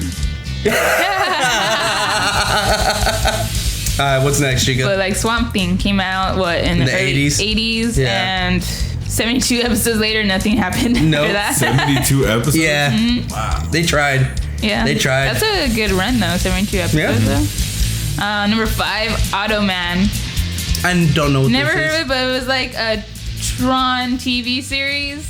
What's next, Chica? But like Swamp Thing came out in the the early 80s? 80s, Yeah. and 72 episodes later, nothing happened Nope. after that. 72 episodes? Yeah. Wow. They tried. Yeah, They tried. That's a good run though. 72 episodes Yeah. though. Number 5, Automan. I don't know what Never this heard is. of it, but it was like a Tron TV series.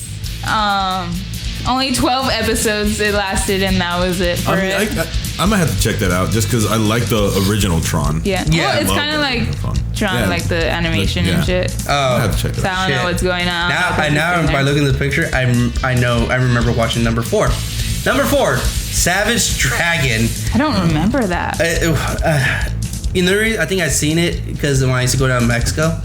Only 12 episodes it lasted, and that was it for I mean, it. I might have to check that out just because I like the original Tron. Yeah. Yeah, Well, I it's love kind of the like original Tron. Tron, Yeah. like the animation and Yeah. shit. Oh. I have to check So that out. I don't know shit. what's going on. Now by looking at the picture, I remember watching number 4. Number 4, Savage Dragon. I don't remember that. You know, I think I've seen it because when I used to go down to Mexico.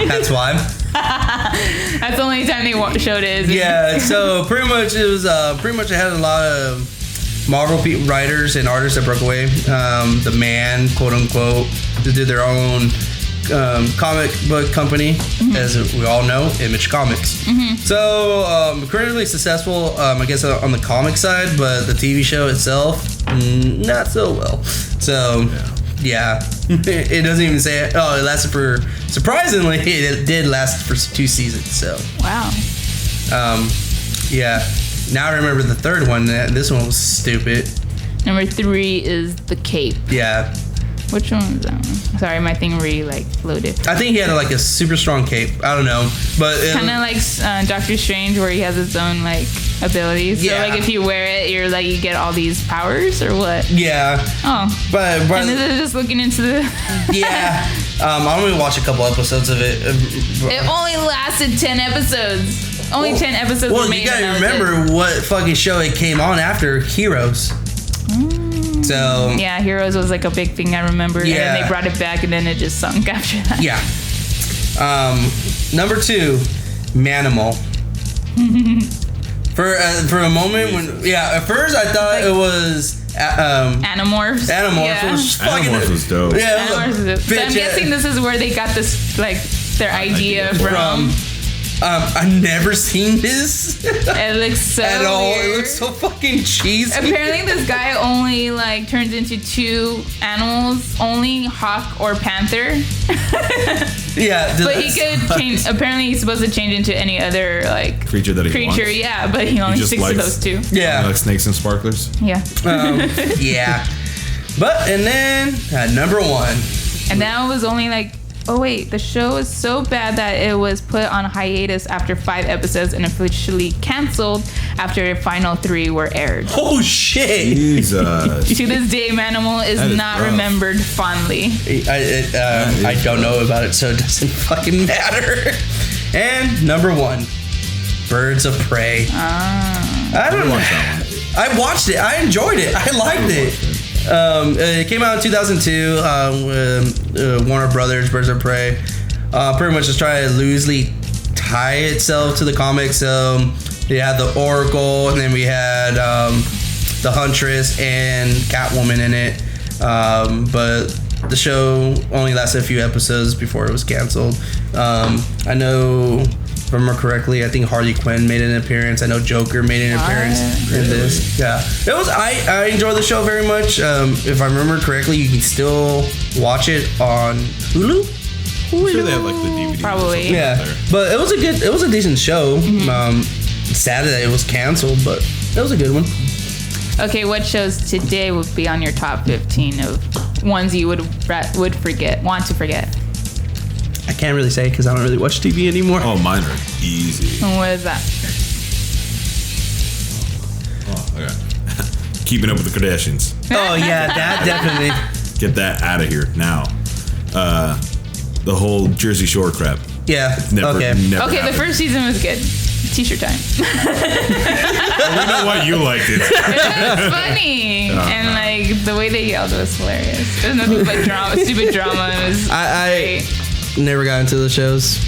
That's why. That's the only time they showed it. Isn't it? Yeah. So pretty much it was pretty much it had a lot of Marvel writers and artists that broke away. The Man, quote unquote, to do their own comic book company, as we all know, Image Comics. So currently successful, I guess, on the comic side, but the TV show itself, not so well. So yeah, it doesn't even say it. Oh, it lasted for, surprisingly, it did last for 2 seasons. So Wow. yeah. Now I remember the third one. This one was stupid. Number 3 is The Cape. Yeah. Which one was that one? Sorry, my thing loaded. I think he had like a super strong cape. I don't know, but Kind of like Doctor Strange, where he has his own like abilities. Yeah. So like if you wear it, you're like you get all these powers or what? yeah, Oh. but And this is just looking into the. yeah. I'm gonna watch a couple episodes of it. It only lasted 10 episodes. Only 10 episodes were Well, made. you and gotta that was it. remember what fucking show it came on after Heroes. So Yeah, Heroes was like a big thing I remember. And Yeah. then they brought it back and then it just sunk after that. yeah. Number 2, Manimal. For a moment when at first I thought it was Animorphs. Animorphs. Yeah. Was fucking, Animorphs was dope. Yeah, it was a Animorphs is it. So I'm bitch, guessing this is where they got this like their idea from. I've never seen this It looks so at all. weird. It looks so fucking cheesy. Apparently, this guy only like turns into 2 animals, only hawk or panther. Yeah, But he could change. Apparently, he's supposed to change into any other like Creature that he creature. wants. Yeah, but he only just sticks to likes- those 2. Yeah, Like snakes and sparklers. Yeah, yeah. But and then number 1. and that was only like. Oh wait, the show is so bad that it was put on hiatus after 5 episodes and officially canceled after the final 3 were aired. Oh shit! Jesus. To this day, Manimal is That is not rough. remembered fondly. I don't know about it, so it doesn't fucking matter. And number 1, Birds of Prey. I don't know. watch that one. I watched it. I enjoyed it. I liked it. It came out in 2002 with Warner Brothers, Birds of Prey. Pretty much just trying to loosely tie itself to the comics. So we had the Oracle, and then we had the Huntress and Catwoman in it. But the show only lasted a few episodes before it was canceled. I know, if I remember correctly, I think Harley Quinn made an appearance. I know Joker made an appearance in this. Yeah, it was. I enjoyed the show very much. If I remember correctly, you can still watch it on Hulu. I'm sure they have like the DVD. Probably. Yeah, but it was a decent show. Sad that it was canceled, but it was a good one. Okay, what shows today would be on your top 15 of ones you want to forget? I can't really say because I don't really watch TV anymore. Oh, mine are easy. And what is that? Oh, okay. Keeping Up with the Kardashians. Oh yeah, that definitely. Get that out of here now. The whole Jersey Shore crap. Yeah. Never Okay, happened. the first season was good. T-shirt time. We know why you liked it. It was funny, and like the way they yelled was hilarious. It was nothing but drama, stupid drama. It was I great. never got into the shows.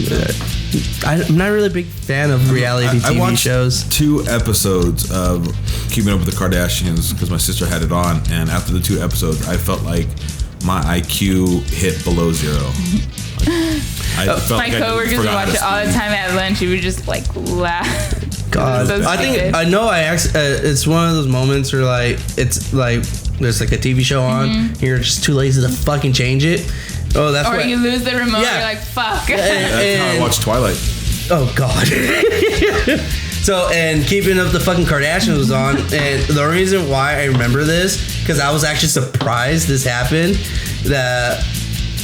I'm not really a big fan of reality I TV watched shows. 2 episodes of Keeping Up with the Kardashians because my sister had it on, and after the 2 episodes, I felt like my IQ hit below 0. I felt My coworkers would watch it all the time at lunch. We would just like laugh. God, So I think stupid. I know. It's one of those moments where like it's like there's like a TV show on, and you're just too lazy to fucking change it. Oh, that's Or what. you lose the remote. Yeah. You're like, fuck. That's how I watched Twilight. Oh God. So, and Keeping Up the fucking Kardashians was on, and the reason why I remember this because I was actually surprised this happened. That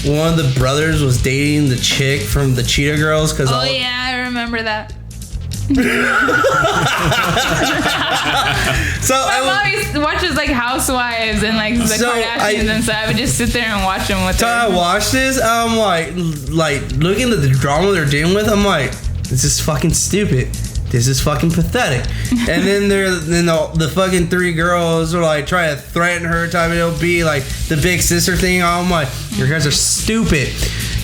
one of the brothers was dating the chick from the Cheetah Girls. Because Oh yeah, I remember that. So My mom used to watches like Housewives and like the So Kardashians, and so I would just sit there and watch them with So I her. watched this. I'm like looking at the drama they're dealing with. I'm like, this is fucking stupid. This is fucking pathetic. And then the fucking 3 girls are like trying to threaten her, time it'll be like the big sister thing. I'm like, you guys are stupid.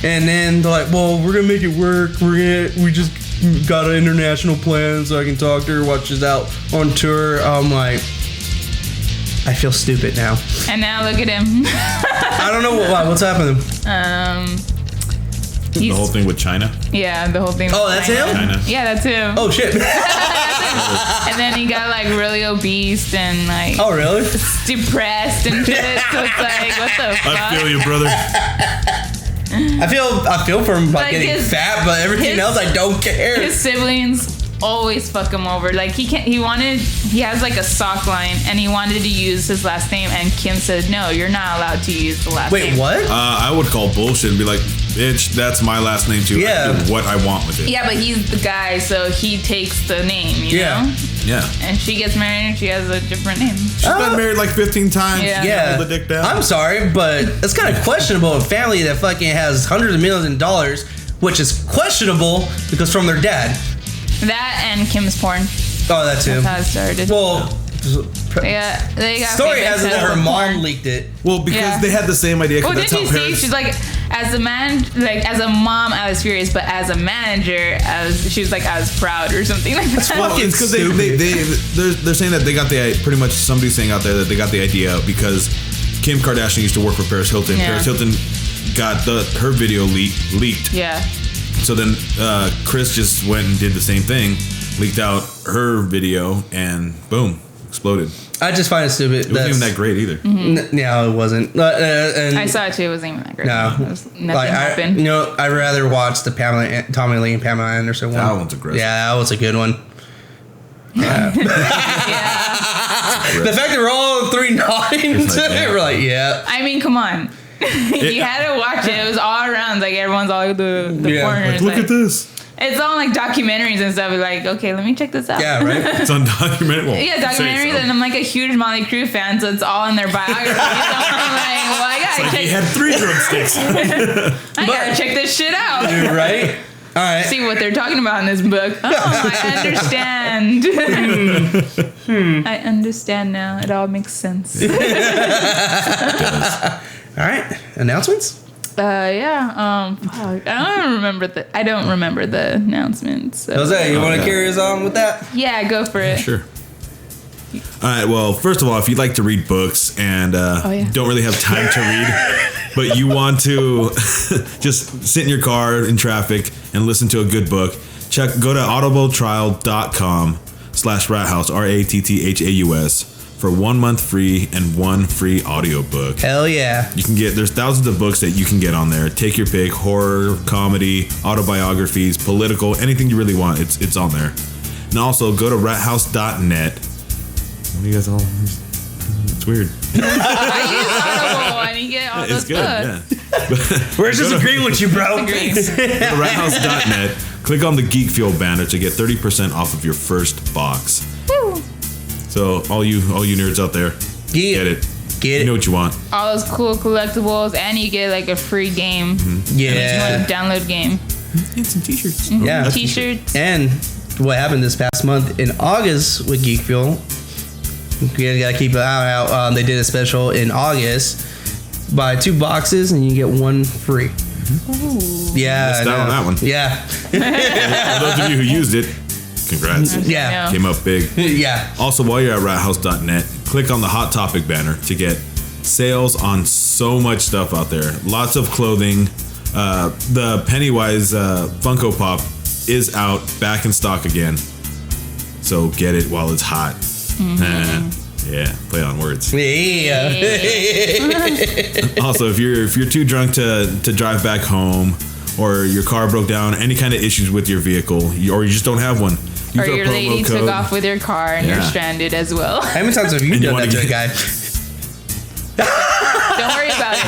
And then they're like, well, we're gonna make it work. We just got an international plan so I can talk to her while she's out on tour. I'm like, I feel stupid now. And now look at him. I don't know what's happening. The whole thing with China. Yeah, the whole thing. Oh, with that's China. him? China. Yeah, that's him. Oh shit. And then he got like really obese and like Oh really? depressed and shit. So it's like, what the fuck? I feel you, brother. I feel for him about Like getting his- fat, but everything else I don't care. His siblings always fuck him over. Like he has like a sock line and he wanted to use his last name, and Kim said, no, you're not allowed to use the last name. Wait, what? I would call bullshit and be like, bitch, that's my last name too. Yeah. I do what I want with it. Yeah, but he's the guy, so he takes the name, you Yeah. know? Yeah. And she gets married and she has a different name. She's been married like 15 times. Yeah. Yeah. Hold the dick down. I'm sorry, but it's kind of questionable. A family that fucking has hundreds of millions of dollars, which is questionable because from their dad. That and Kim's porn. Oh, that's him. That's how it started. Well, Yeah, they got story famous has it that as her a mom porn. leaked it. Well, because Yeah. they had the same idea. Well, Because didn't that's you how see? parents. She's like, as a man, like as a mom, I was furious, but as a manager, she was like, I was proud or something like that. Well, it's because they're saying that they got the pretty much somebody's saying out there that they got the idea because Kim Kardashian used to work for Paris Hilton. Yeah. Paris Hilton got her video leaked. Yeah. So then Chris just went and did the same thing, leaked out her video, and boom, exploded. I just find it stupid. It wasn't even that great either. No, it wasn't. And I saw it too. It wasn't even that great. No, Nothing like happened. I'd rather watch the Tommy Lee and Pamela Anderson one. That one's aggressive. Yeah, that was a good one. Yeah. The fact that we're all 3 nodding, It's like, yeah. we're like, yeah. I mean, come on. You had to watch it. It was all around. Like everyone's all like the Yeah, corners. Look at this. It's all like documentaries and stuff. It's like, okay, let me check this out. Yeah, right? It's undocumented. Well, Yeah, say documentaries, so. and I'm like a huge Motley Crue fan, so it's all in their biography. So I'm like, well, I gotta Like he check. had 3 drumsticks. I gotta check this shit out. Right? All right. See what they're talking about in this book. Oh, I understand. I understand now. It all makes sense. All right, announcements. Yeah. Fuck. I don't remember the announcements. So. Jose, you want to carry us on with that? Yeah, go for it. Sure. All right. Well, first of all, if you'd like to read books and don't really have time to read, but you want to just sit in your car in traffic and listen to a good book, go to audibletrial.com/rathouse RATTHAUS for 1 month free and 1 free audiobook. Hell yeah. There's thousands of books that you can get on there. Take your pick: horror, comedy, autobiographies, political, anything you really want. It's on there. And also go to rathouse.net. What do you guys all? It's weird. I use Audible and you get all those It's good. books. Yeah. We're just agreeing with you, bro. Go to rathouse.net. Click on the Geek Fuel banner to get 30% off of your first box. Woo. So all you nerds out there, get it. You know what you want. All those cool collectibles, and you get like a free game. Yeah. If you want to download game. And some t-shirts. Yeah. T-shirts. And what happened this past month in August with Geek Fuel, you gotta keep an eye out. They did a special in August. Buy 2 boxes and you get 1 free. Ooh. Yeah. Missed out on that one. Yeah. For those of you who used it, congrats. Yeah. Came up big. Yeah. Also, while you're at rathouse.net, click on the Hot Topic banner to get sales on so much stuff out there. Lots of clothing. The Pennywise Funko Pop is out, back in stock again. So get it while it's hot. Yeah, play on words. Yeah. Also, if you're too drunk to drive back home, or your car broke down, any kind of issues with your vehicle, or you just don't have one, use Or our your promo lady code. took off with your car and you're Yeah. stranded as well. How many times have you And you done wanna that to a get- guy? Don't worry about it.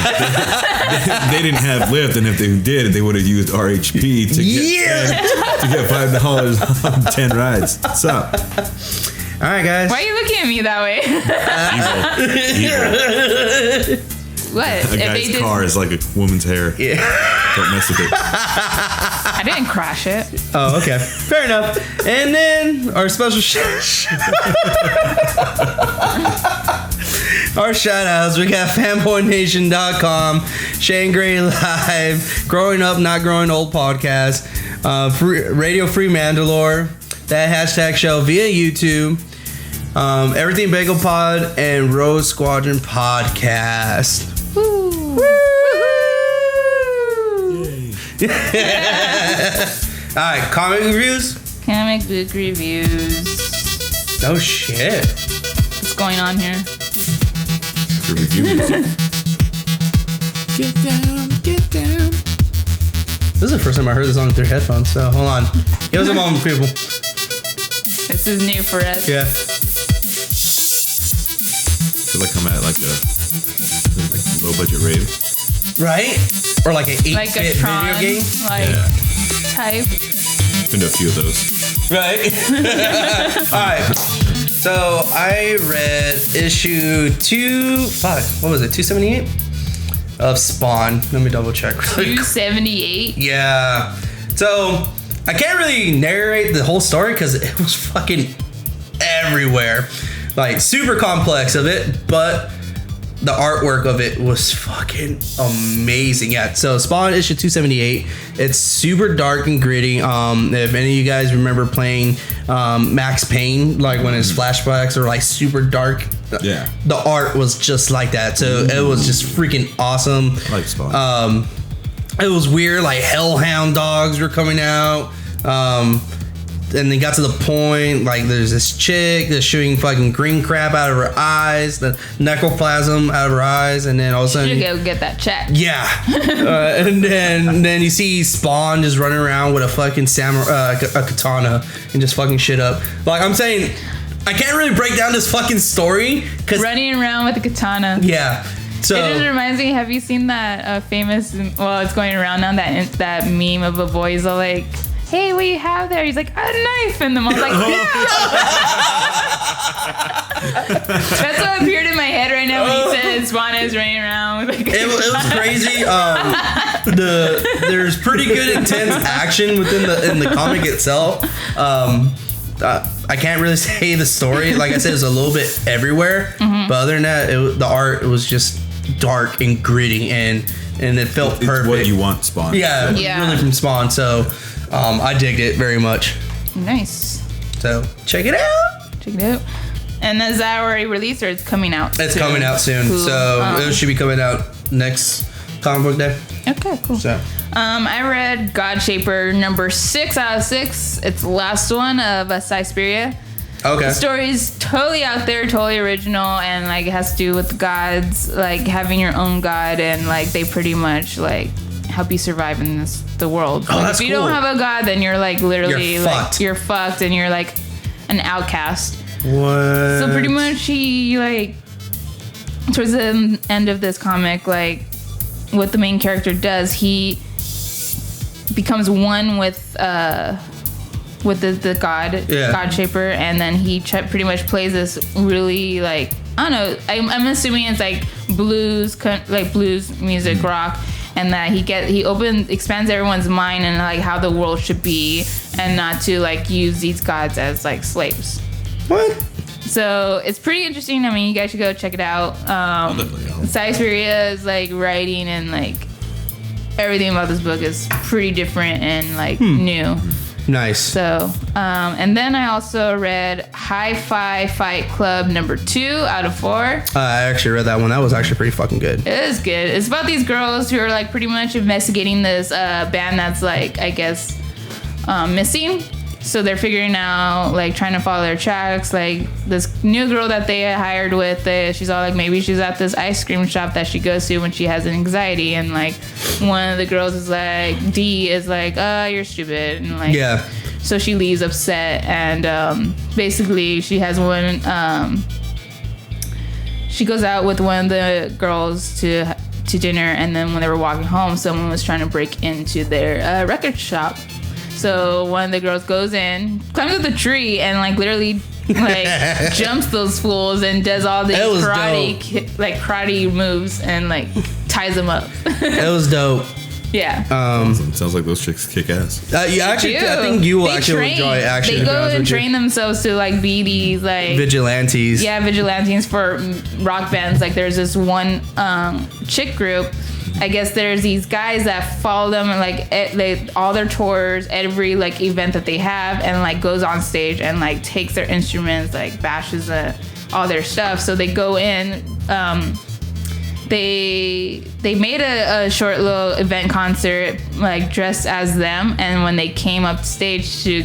They didn't have Lyft, and if they did, they would have used RHP to get $5 on 10 rides. What's up? All right, guys. Why are you looking at me that way? Evil. What? A guy's car is like a woman's hair. Yeah. Don't mess with it. I didn't crash it. Oh, okay. Fair enough. And then our special our shout outs, we got fanboynation.com, Shane Gray Live, Growing Up, Not Growing Old podcast, Radio Free Mandalore, that hashtag show via YouTube, Everything Bagel Pod, and Rose Squadron Podcast. Woo. All right, comic reviews? Comic book reviews. Oh, shit. What's going on here? Your review music. Get down, get down. This is the first time I heard this song through headphones, so hold on. Give us a moment, people. This is new for us. Yeah. I feel like I'm at like a low budget rave. Right? Or like an 8-bit Like a Tron, video game. like Yeah. type. Been to a few of those. Right? Alright. So I read issue 278 of Spawn. Let me double check. 278. Yeah. So I can't really narrate the whole story because it was fucking everywhere. Like super complex of it, but the artwork of it was fucking amazing. Yeah, so Spawn issue 278. It's super dark and gritty. If any of you guys remember playing Max Payne, like when his flashbacks are like super dark, Yeah. the art was just like that. So it was just freaking awesome. I like Spawn. It was weird, like hellhound dogs were coming out. And they got to the point, like there's this chick that's shooting fucking green crap out of her eyes, the necroplasm out of her eyes, and then all of a Should sudden, go get that checked. yeah. And then you see Spawn just running around with a fucking a katana and just fucking shit up. Like I'm saying, I can't really break down this fucking story because Running around with a katana. yeah. So It just reminds me. Have you seen that famous? Well, it's going around now. That meme of a boy. He's all like, "Hey, what do you have there?" He's like, "A knife," and the mom's like, "Yeah." That's what appeared in my head right now when he said Spawn is running around with like. it was crazy. There's pretty good intense action in the comic itself. I can't really say the story. Like I said, it was a little bit everywhere. But other than that, the art was just dark and gritty, and it felt perfect. It's what you want, Spawn. Yeah, really from Spawn. So I digged it very much. Nice. So check it out. Check it out. And is that already released or it's coming out? It's coming out soon. Cool. So it should be coming out next comic book day. Okay, cool. So I read Godshaper number 6 out of 6. It's the last one of Siberia. okay. The story's totally out there, totally original, and like it has to do with gods, like having your own god, and like they pretty much like help you survive in the world. Oh, Like, that's if you cool. don't have a god, then you're like literally You're like fucked. you're fucked, and you're like an outcast. What? So pretty much he like towards the end of this comic, like what the main character does, he becomes one with the god, Godshaper, and then he pretty much plays this really like, I don't know, I'm assuming it's like blues music, rock, and that he expands everyone's mind and like how the world should be, and not to like use these gods as like slaves. What? So it's pretty interesting. I mean, you guys should go check it out. Siberia is like writing, and like everything about this book is pretty different and like new. Nice. So, and then I also read Hi-Fi Fight Club number 2 out of 4. I actually read that one. That was actually pretty fucking good. It is good. It's about these girls who are like pretty much investigating this band that's like, I guess, missing. So they're figuring out, like, trying to follow their tracks. Like, this new girl that they hired with, she's all like, maybe she's at this ice cream shop that she goes to when she has anxiety. And, like, one of the girls is like, D is like, you're stupid. And, like, Yeah. so she leaves upset. And basically, she has one, she goes out with one of the girls to dinner. And then when they were walking home, someone was trying to break into their record shop. So one of the girls goes in, climbs up the tree, and like literally like jumps those fools and does all these karate moves and like ties them up. It was dope. Yeah. Sounds like those chicks kick ass. Yeah, actually, I think you will actually enjoy it. Actually, they go and train themselves to like be these like vigilantes. Yeah, vigilantes for rock bands. Like there's this one chick group. I guess there's these guys that follow them and like all their tours, every like event that they have, and like goes on stage and like takes their instruments, like bashes all their stuff. So they go in. They made a short little event concert like dressed as them, and when they came up stage to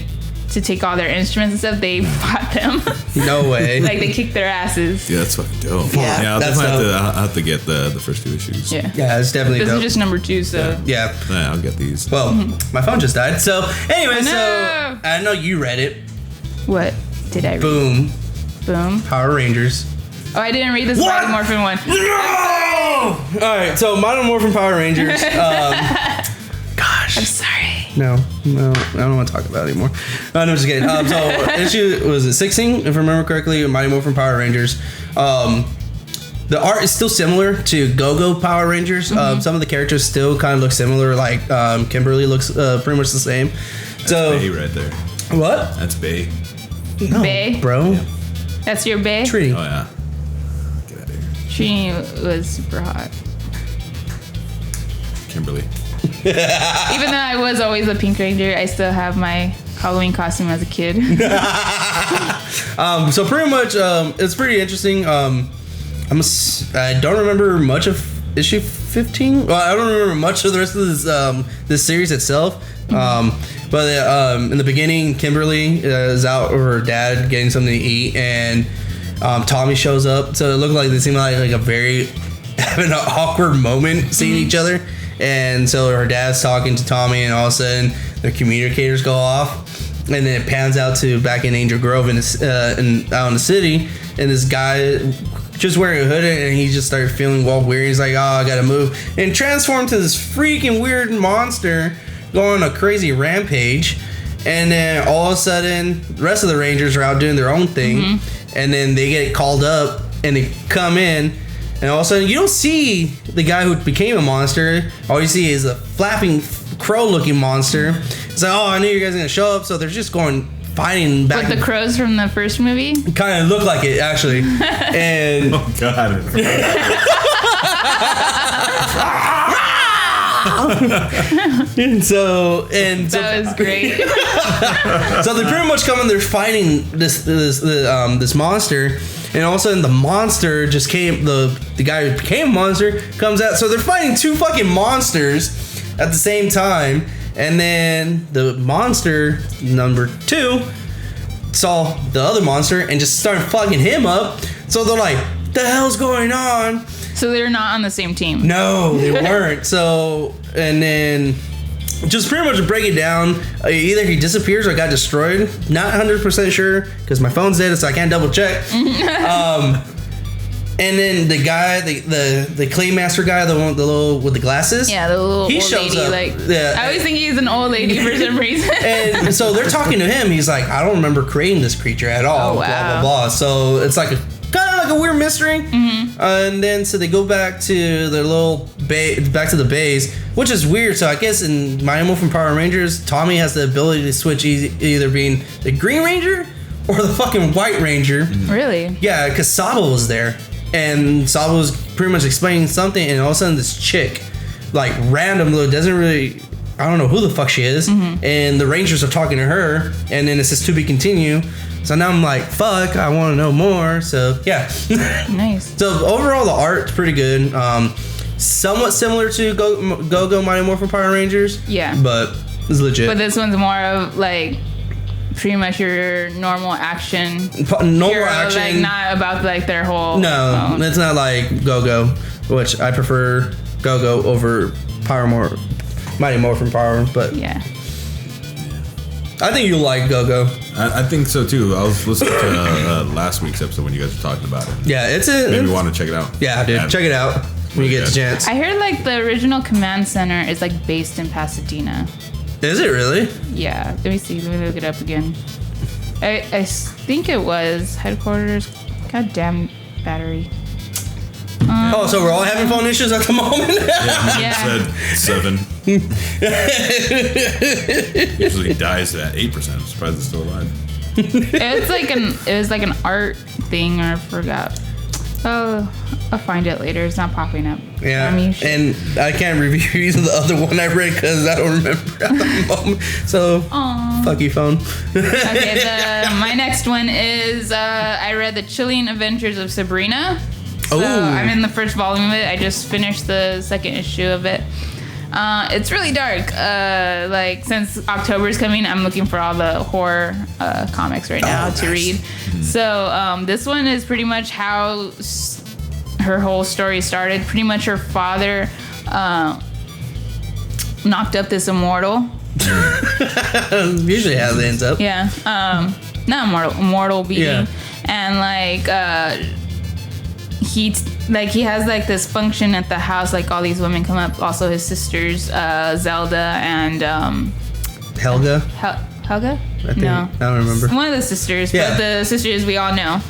take all their instruments and stuff, they fought them. No way. Like they kicked their asses. Yeah, that's fucking dope. Yeah. I'll have to get the first 2 issues. Yeah. Yeah, it's definitely This dope. is just number 2, so. Yeah. I'll get these. Well, my phone just died. So, anyway, No. so I know you read it. What did I read? Boom. Boom. Power Rangers. Oh, I didn't read this What? Mighty Morphin one. No! All right, so Mighty Morphin Power Rangers. Gosh. I'm sorry. No, I don't want to talk about it anymore. No, I'm just kidding. So issue was it 16, if I remember correctly, Mighty Morphin Power Rangers. The art is still similar to Go-Go Power Rangers. Some of the characters still kind of look similar. Like Kimberly looks pretty much the same. That's So Bay right there. what? That's Bay. No, Bae? bro. Yeah. That's your bae? Trini. Oh yeah. Get out of here, Trini was super hot. Kimberly. Even though I was always a Pink Ranger, I still have my Halloween costume as a kid. So pretty much, it's pretty interesting. I don't remember much of issue 15. Well, I don't remember much of the rest of this series itself. But in the beginning, Kimberly is out with her dad getting something to eat, and Tommy shows up. So it looked like they seemed like a very having an awkward moment seeing each other. And so her dad's talking to Tommy, and all of a sudden their communicators go off. And then it pans out to back in Angel Grove out in the city, and this guy just wearing a hood, and he just started feeling all weird. He's like, "Oh, I gotta move," and transformed to this freaking weird monster, going on a crazy rampage. And then all of a sudden, the rest of the Rangers are out doing their own thing, and then they get called up, and they come in, and all of a sudden you don't see the guy who became a monster. All you see is a flapping crow-looking monster. It's like, oh, I knew you guys were gonna show up, so they're just going fighting back. With the crows from the first movie? Kind of looked like it, actually. And Oh God. That was great. So they pretty much come and they're fighting this monster, and all of a sudden the monster just came. The guy who became a monster comes out. So they're fighting two fucking monsters at the same time, and then the monster number 2 saw the other monster and just started fucking him up. So they're like, "The hell's going on?" So they're not on the same team. No, they weren't. So, and then just pretty much to break it down, either he disappears or got destroyed. Not 100% sure because my phone's dead, so I can't double check. And then the guy, the clay master guy, the little with the glasses. Yeah, the little he old shows lady. up. Like, Yeah. I always think he's an old lady for some reason. And so they're talking to him. He's like, "I don't remember creating this creature at all." Oh, Blah wow. blah blah. So it's like kind of like a weird mystery. And then so they go back to their little back to the base, which is weird. So I guess in Mighty Morphin Power Rangers, Tommy has the ability to switch either being the Green Ranger or the fucking White Ranger. Really? Yeah, because Saba was there, and Saba was pretty much explaining something, and all of a sudden this chick, like randomly, doesn't really, I don't know who the fuck she is, and the Rangers are talking to her, and then it says to be continue. So now I'm like, fuck, I want to know more. So yeah. Nice. So overall, the art's pretty good. Somewhat similar to Go Mighty Morphin Power Rangers. Yeah. But it's legit. But this one's more of like pretty much your normal action. Normal hero, action. Like not about like their whole. No, it's not like Go, which I prefer Go over Mighty Morphin Power. But Yeah. I think you'll like Go. I think so too. I was listening to last week's episode when you guys were talking about it. Yeah, Made me want to check it out. Yeah, dude, check it out when you get the chance. I heard like the original command center is like based in Pasadena. Is it really? Yeah. Let me see. Let me look it up again. I think it was headquarters. Goddamn battery. Oh, so we're all having phone issues at the moment? Yeah. Said 7. Usually dies at 8%. I'm surprised it's still alive. It was like an art thing, or I forgot. Oh, I'll find it later. It's not popping up. Yeah, and I can't review either the other one I read because I don't remember at the moment. So, fuck you, phone. Okay, my next one is I read The Chilling Adventures of Sabrina. So I'm in the first volume of it. I just finished the second issue of it. It's really dark. Like since October's coming, I'm looking for all the horror comics right now to read. So this one is pretty much how her whole story started. Pretty much her father knocked up this immortal. Usually how it ends up. Yeah. Not immortal being. Yeah. And like he has like this function at the house, like all these women come up, also his sisters, Zelda and Helga? Helga? I think. No. I don't remember. One of the sisters, Yeah. but the sisters we all know.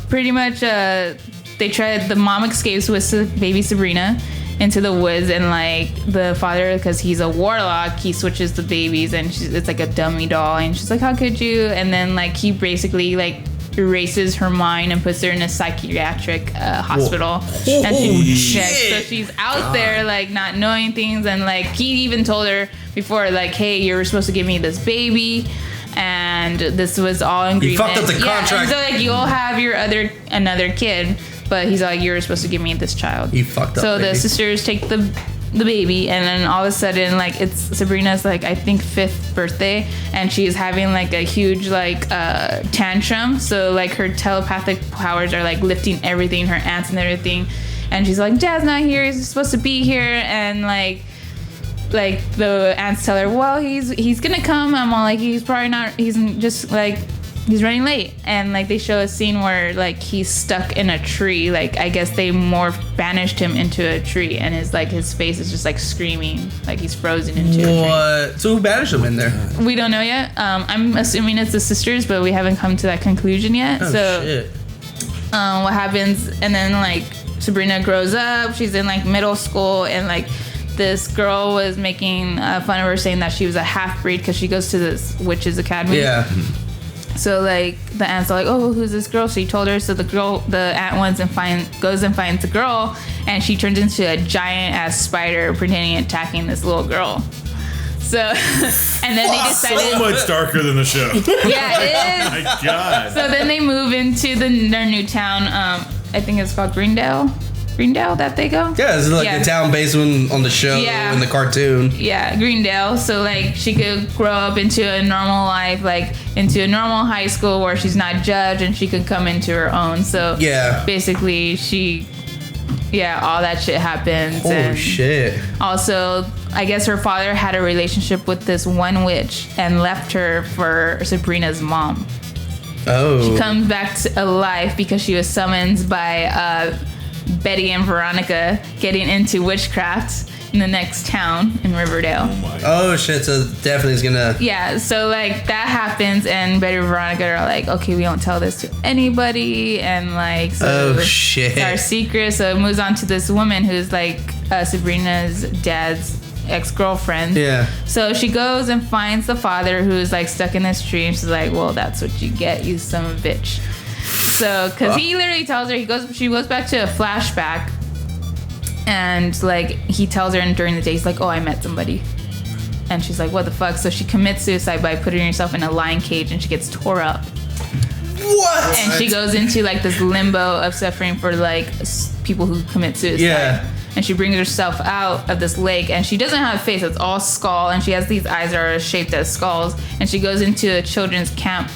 Pretty much the mom escapes with baby Sabrina into the woods, and like the father, because he's a warlock, he switches the babies, and it's like a dummy doll, and she's like, how could you? And then like he basically like erases her mind and puts her in a psychiatric hospital. And she checks. So she's out there like not knowing things, and like he even told her before, like, hey, you're supposed to give me this baby, and this was all in agreement. You fucked up the contract. And so like you'll have another kid, but he's like, you're supposed to give me this child. You fucked up, So baby. the sisters take the baby, and then all of a sudden, like, it's Sabrina's like I think 5th birthday, and she's having like a huge like tantrum. So like her telepathic powers are like lifting everything, her aunts and everything, and she's like, Dad's not here, he's supposed to be here. And like the aunts tell her, well, he's gonna come. I'm all like, he's probably not, he's just like, he's running late. And like they show a scene where like he's stuck in a tree. Like I guess they banished him into a tree, and his face is just like screaming, like he's frozen into a What? So who banished him in there? tree. We don't know yet. I'm assuming it's the sisters, but we haven't come to that conclusion yet. Oh, so shit. what happens, and then like Sabrina grows up, she's in like middle school, and like this girl was making fun of her, saying that she was a half-breed because she goes to this witch's academy. Yeah. So like the aunt's like, oh, who's this girl? So he told her. So the aunt goes and finds the girl, and she turns into a giant ass spider, pretending attacking this little girl. So and then they decided So much darker than the show. Yeah, it is. Oh my God. So then they move into their new town. I think it's called Greendale that they go. Yeah, it's like the town based on the show and the cartoon. Yeah, Greendale. So like she could grow up into a normal life, like into a normal high school where she's not judged and she could come into her own. So basically all that shit happens. Holy shit. Also, I guess her father had a relationship with this one witch and left her for Sabrina's mom. Oh. She comes back to life because she was summoned by Betty and Veronica getting into witchcraft in the next town in Riverdale. Oh shit, so definitely is gonna... Yeah, so like that happens and Betty and Veronica are like, okay, we don't tell this to anybody, and like, so oh shit, it's our secret. So it moves on to this woman who's like Sabrina's dad's ex-girlfriend. Yeah. So she goes and finds the father who's like stuck in this tree, and she's like, well, that's what you get, you son of a bitch. So, because he literally tells her, she goes back to a flashback, and like he tells her, and during the day he's like, oh, I met somebody, and she's like, what the fuck? So she commits suicide by putting herself in a lion cage, and she gets tore up. What? And she goes into like this limbo of suffering for like people who commit suicide. Yeah. And she brings herself out of this lake, and she doesn't have a face; it's all skull, and she has these eyes that are shaped as skulls. And she goes into a children's camp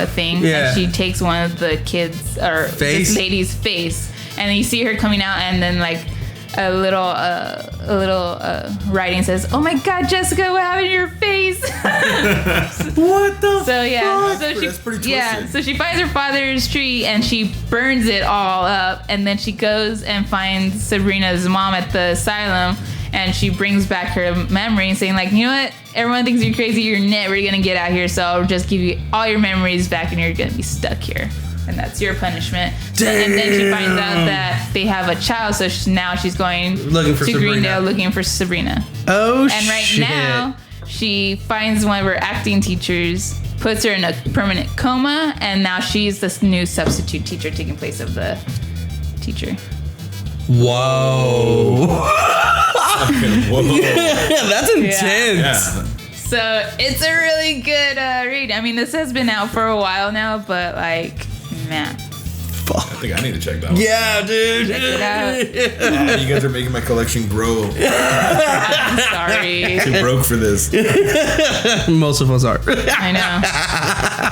thing, and she takes one of the kids or this lady's face, and you see her coming out, and then like a little writing says, "Oh my God, Jessica, what happened to your face?" What the? So yeah, fuck? so That's pretty twisted. yeah, so she finds her father's tree and she burns it all up, and then she goes and finds Sabrina's mom at the asylum, and she brings back her memory, saying like, you know what? Everyone thinks you're crazy. You're never gonna get out here, so I'll just give you all your memories back, and you're gonna be stuck here. And that's your punishment. Damn. And then she finds out that they have a child, so now she's going looking for to Sabrina. Greendale looking for Sabrina. Oh shit. And right now, she finds one of her acting teachers, puts her in a permanent coma, and now she's this new substitute teacher taking place of the teacher. Whoa. Whoa. Yeah, that's intense. Yeah. So it's a really good read. I mean, this has been out for a while now, but like, man. I think I need to check that one. Yeah, dude. Check it out. Wow, you guys are making my collection grow. I'm sorry. Too broke for this. Most of us are. I know.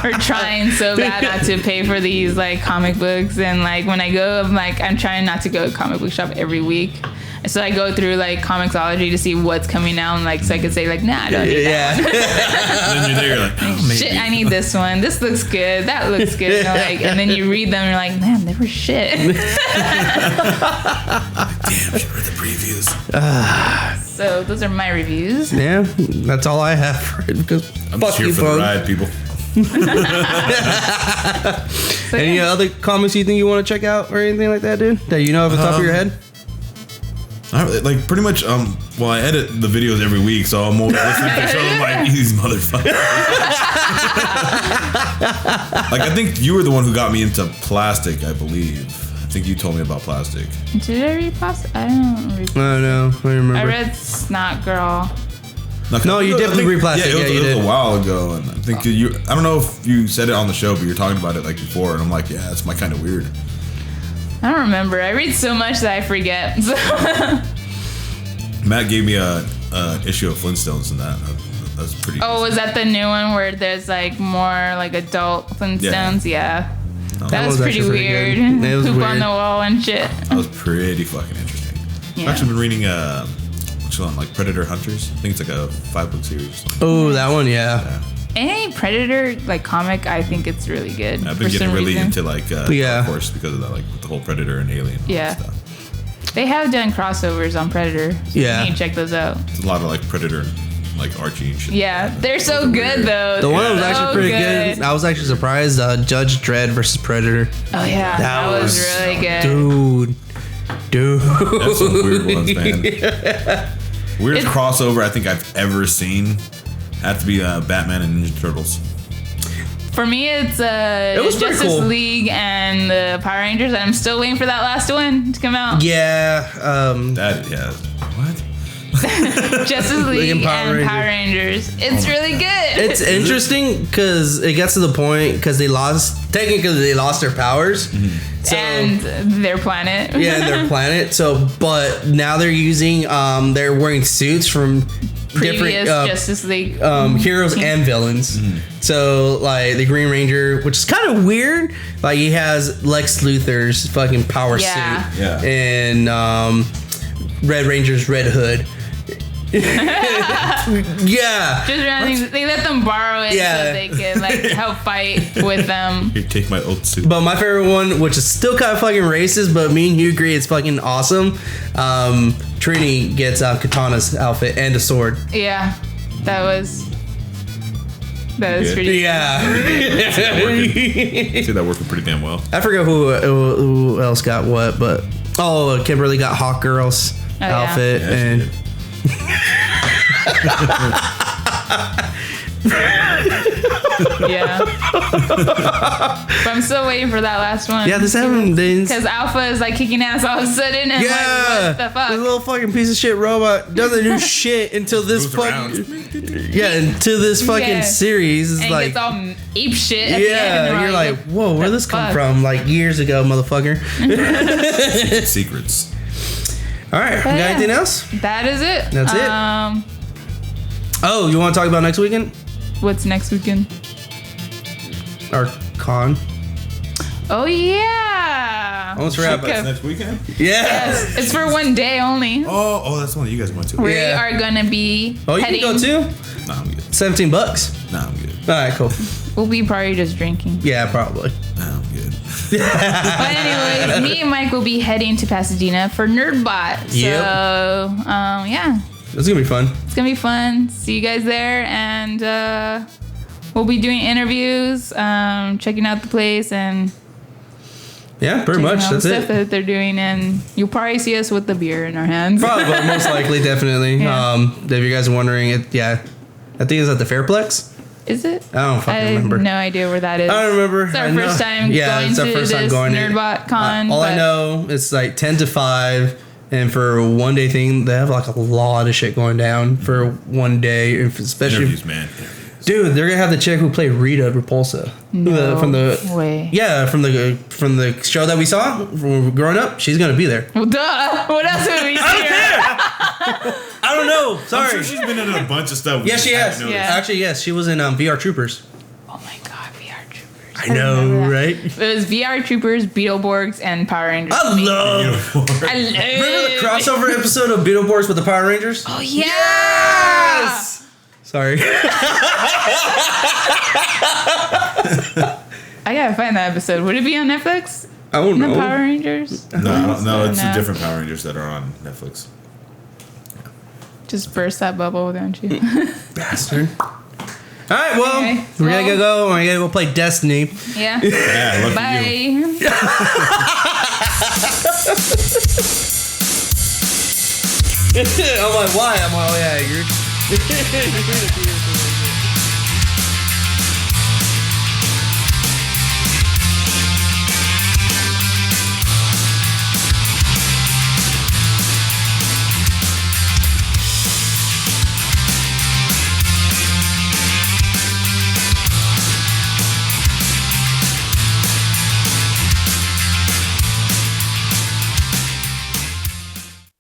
We're trying so bad not to pay for these like comic books, and like when I go, I'm trying not to go to a comic book shop every week. So I go through like Comixology to see what's coming out, and like so I could say like, nah, I don't need that one. And then you're there, you're like, oh, maybe. Shit, I need this one. This looks good. That looks good. And then you read them, and you're like, man, they were shit. Damn, should read the previews. So those are my reviews. Yeah, that's all I have for it. Because I'm just here for the ride, people. So, Any yeah. other comics you think you want to check out or anything like that, dude? That you know off the top of your head? Like pretty much, well, I edit the videos every week, so I'm always listening to the show. I'm like, these motherfuckers. Like, I think you were the one who got me into plastic, I believe. I think you told me about plastic. Did I read plastic? I don't read. Oh, no. I remember. I read Snot Girl. No, you definitely read plastic. Yeah, you it was did. a while ago, and I think I don't know if you said it on the show, but you're talking about it like before, and I'm like, yeah, it's my kind of weird. I don't remember. I read so much that I forget. Matt gave me a issue of Flintstones, and that's pretty. Oh, was that the new one where there's like more like adult Flintstones? Yeah. That was pretty actually weird. pretty good. It was Poop on weird. the wall and shit. That was pretty fucking interesting. Yeah. I've actually been reading what's it on, like Predator Hunters. I think it's like a 5-book series. Oh, that one, yeah. Yeah. Any Predator like comic, I think it's really good. I've been for getting some really reason. into like Yeah. Dark Horse because of that, like with the whole Predator and Alien. And Yeah. all that stuff. They have done crossovers on Predator. So Yeah. you need to check those out. There's a lot of like Predator, and, like Archie and shit. Yeah, they're so good though. The one that was So actually pretty good. I was actually surprised. Judge Dredd versus Predator. Oh yeah, that was really good. Dude. Dude. That's some weird ones, man. Weirdest crossover I think I've ever seen had to be Batman and Ninja Turtles. For me, it's was pretty Justice cool. League and the Power Rangers, and I'm still waiting for that last one to come out. Yeah. What? Justice League and Power and Power Rangers. It's really good. It's interesting because it gets to the point because they lost their powers. So, and their planet. yeah, and their planet. So, but now they're using, they're wearing suits from Previous different Justice League heroes and villains. So, like the Green Ranger, which is kind of weird. Like he has Lex Luthor's fucking power Yeah. suit, Yeah. and Red Ranger's Red Hood. Yeah. Just running, they let them borrow it Yeah. so they could like help fight with them. Here, take my old suit. But my favorite one, which is still kind of fucking racist, but me and you agree it's fucking awesome. Trini gets Katana's outfit and a sword. Yeah, that was Yeah. pretty. Yeah. See that working pretty damn well. I forget who else got what, but Kimberly got Hawk Girl's yeah. outfit Yeah, she and. did. Yeah. But I'm still waiting for that last one. Yeah, this happened. Because Alpha is like kicking ass all of a sudden, and Yeah, like, what the this fuck? little fucking piece of shit robot doesn't do shit until this Moves fucking around. until this fucking Yeah. series is And like gets all ape shit. At the end, yeah, and you're we're like, whoa, where'd this come fuck? from? Like years ago, motherfucker. Secrets. All right, we got yeah. anything else? That is it. That's it? Oh, you want to talk about next weekend What's next weekend? or con? Oh yeah. Almost wrap Okay. it. Next weekend? Yeah. Yes, it's for one day only. Oh, that's the one that you guys went to. We Yeah. are gonna be Oh, you heading. can go too. Nah, I'm good. $17. Nah, I'm good. All right, cool. We'll be probably just drinking. Yeah, probably. Nah, I'm good. But anyways, me and Mike will be heading to Pasadena for NerdBot. So Yep. yeah, It's gonna be fun. it's gonna be fun. See you guys there, and we'll be doing interviews, checking out the place, and Yeah, pretty checking much. out That's the stuff it. that they're doing. And you'll probably see us with the beer in our hands. Probably, most likely, definitely. Yeah. If you guys are wondering, I think it's at the Fairplex. Is it? I don't fucking I remember. have no idea where that is. I don't remember. It's our I know. first time Yeah, going it's our to first time this going there. NerdBot con. All I but- know is like 10 to 5, and for a one day thing, they have like a lot of shit going down for one day, especially. Interviews, man. Dude, they're gonna have the chick who played Rita Repulsa from the way. yeah from the show that we saw from growing up. She's gonna be there. Well, duh. What else would we see? I don't know. I'm Sorry. sure she's been in a bunch of stuff. we Yes, she just has. haven't noticed. Yeah. Actually, yes, she was in VR Troopers. Oh my god, VR Troopers. I know, remember that. right? It was VR Troopers, Beetleborgs, and Power Rangers. I love. Beautiful. I love Remember the crossover episode of Beetleborgs with the Power Rangers? Oh yeah. Yes! Sorry. I gotta find that episode. Would it be on Netflix? I don't The know. Power Rangers? No, it's No. the different Power Rangers that are on Netflix. Just burst that bubble, don't you? Bastard. All right, well, Okay, we're gonna well- go. We're gonna go play Destiny. Yeah. Yeah, lucky you. Bye. I'm like, why? I'm like, oh yeah, you're.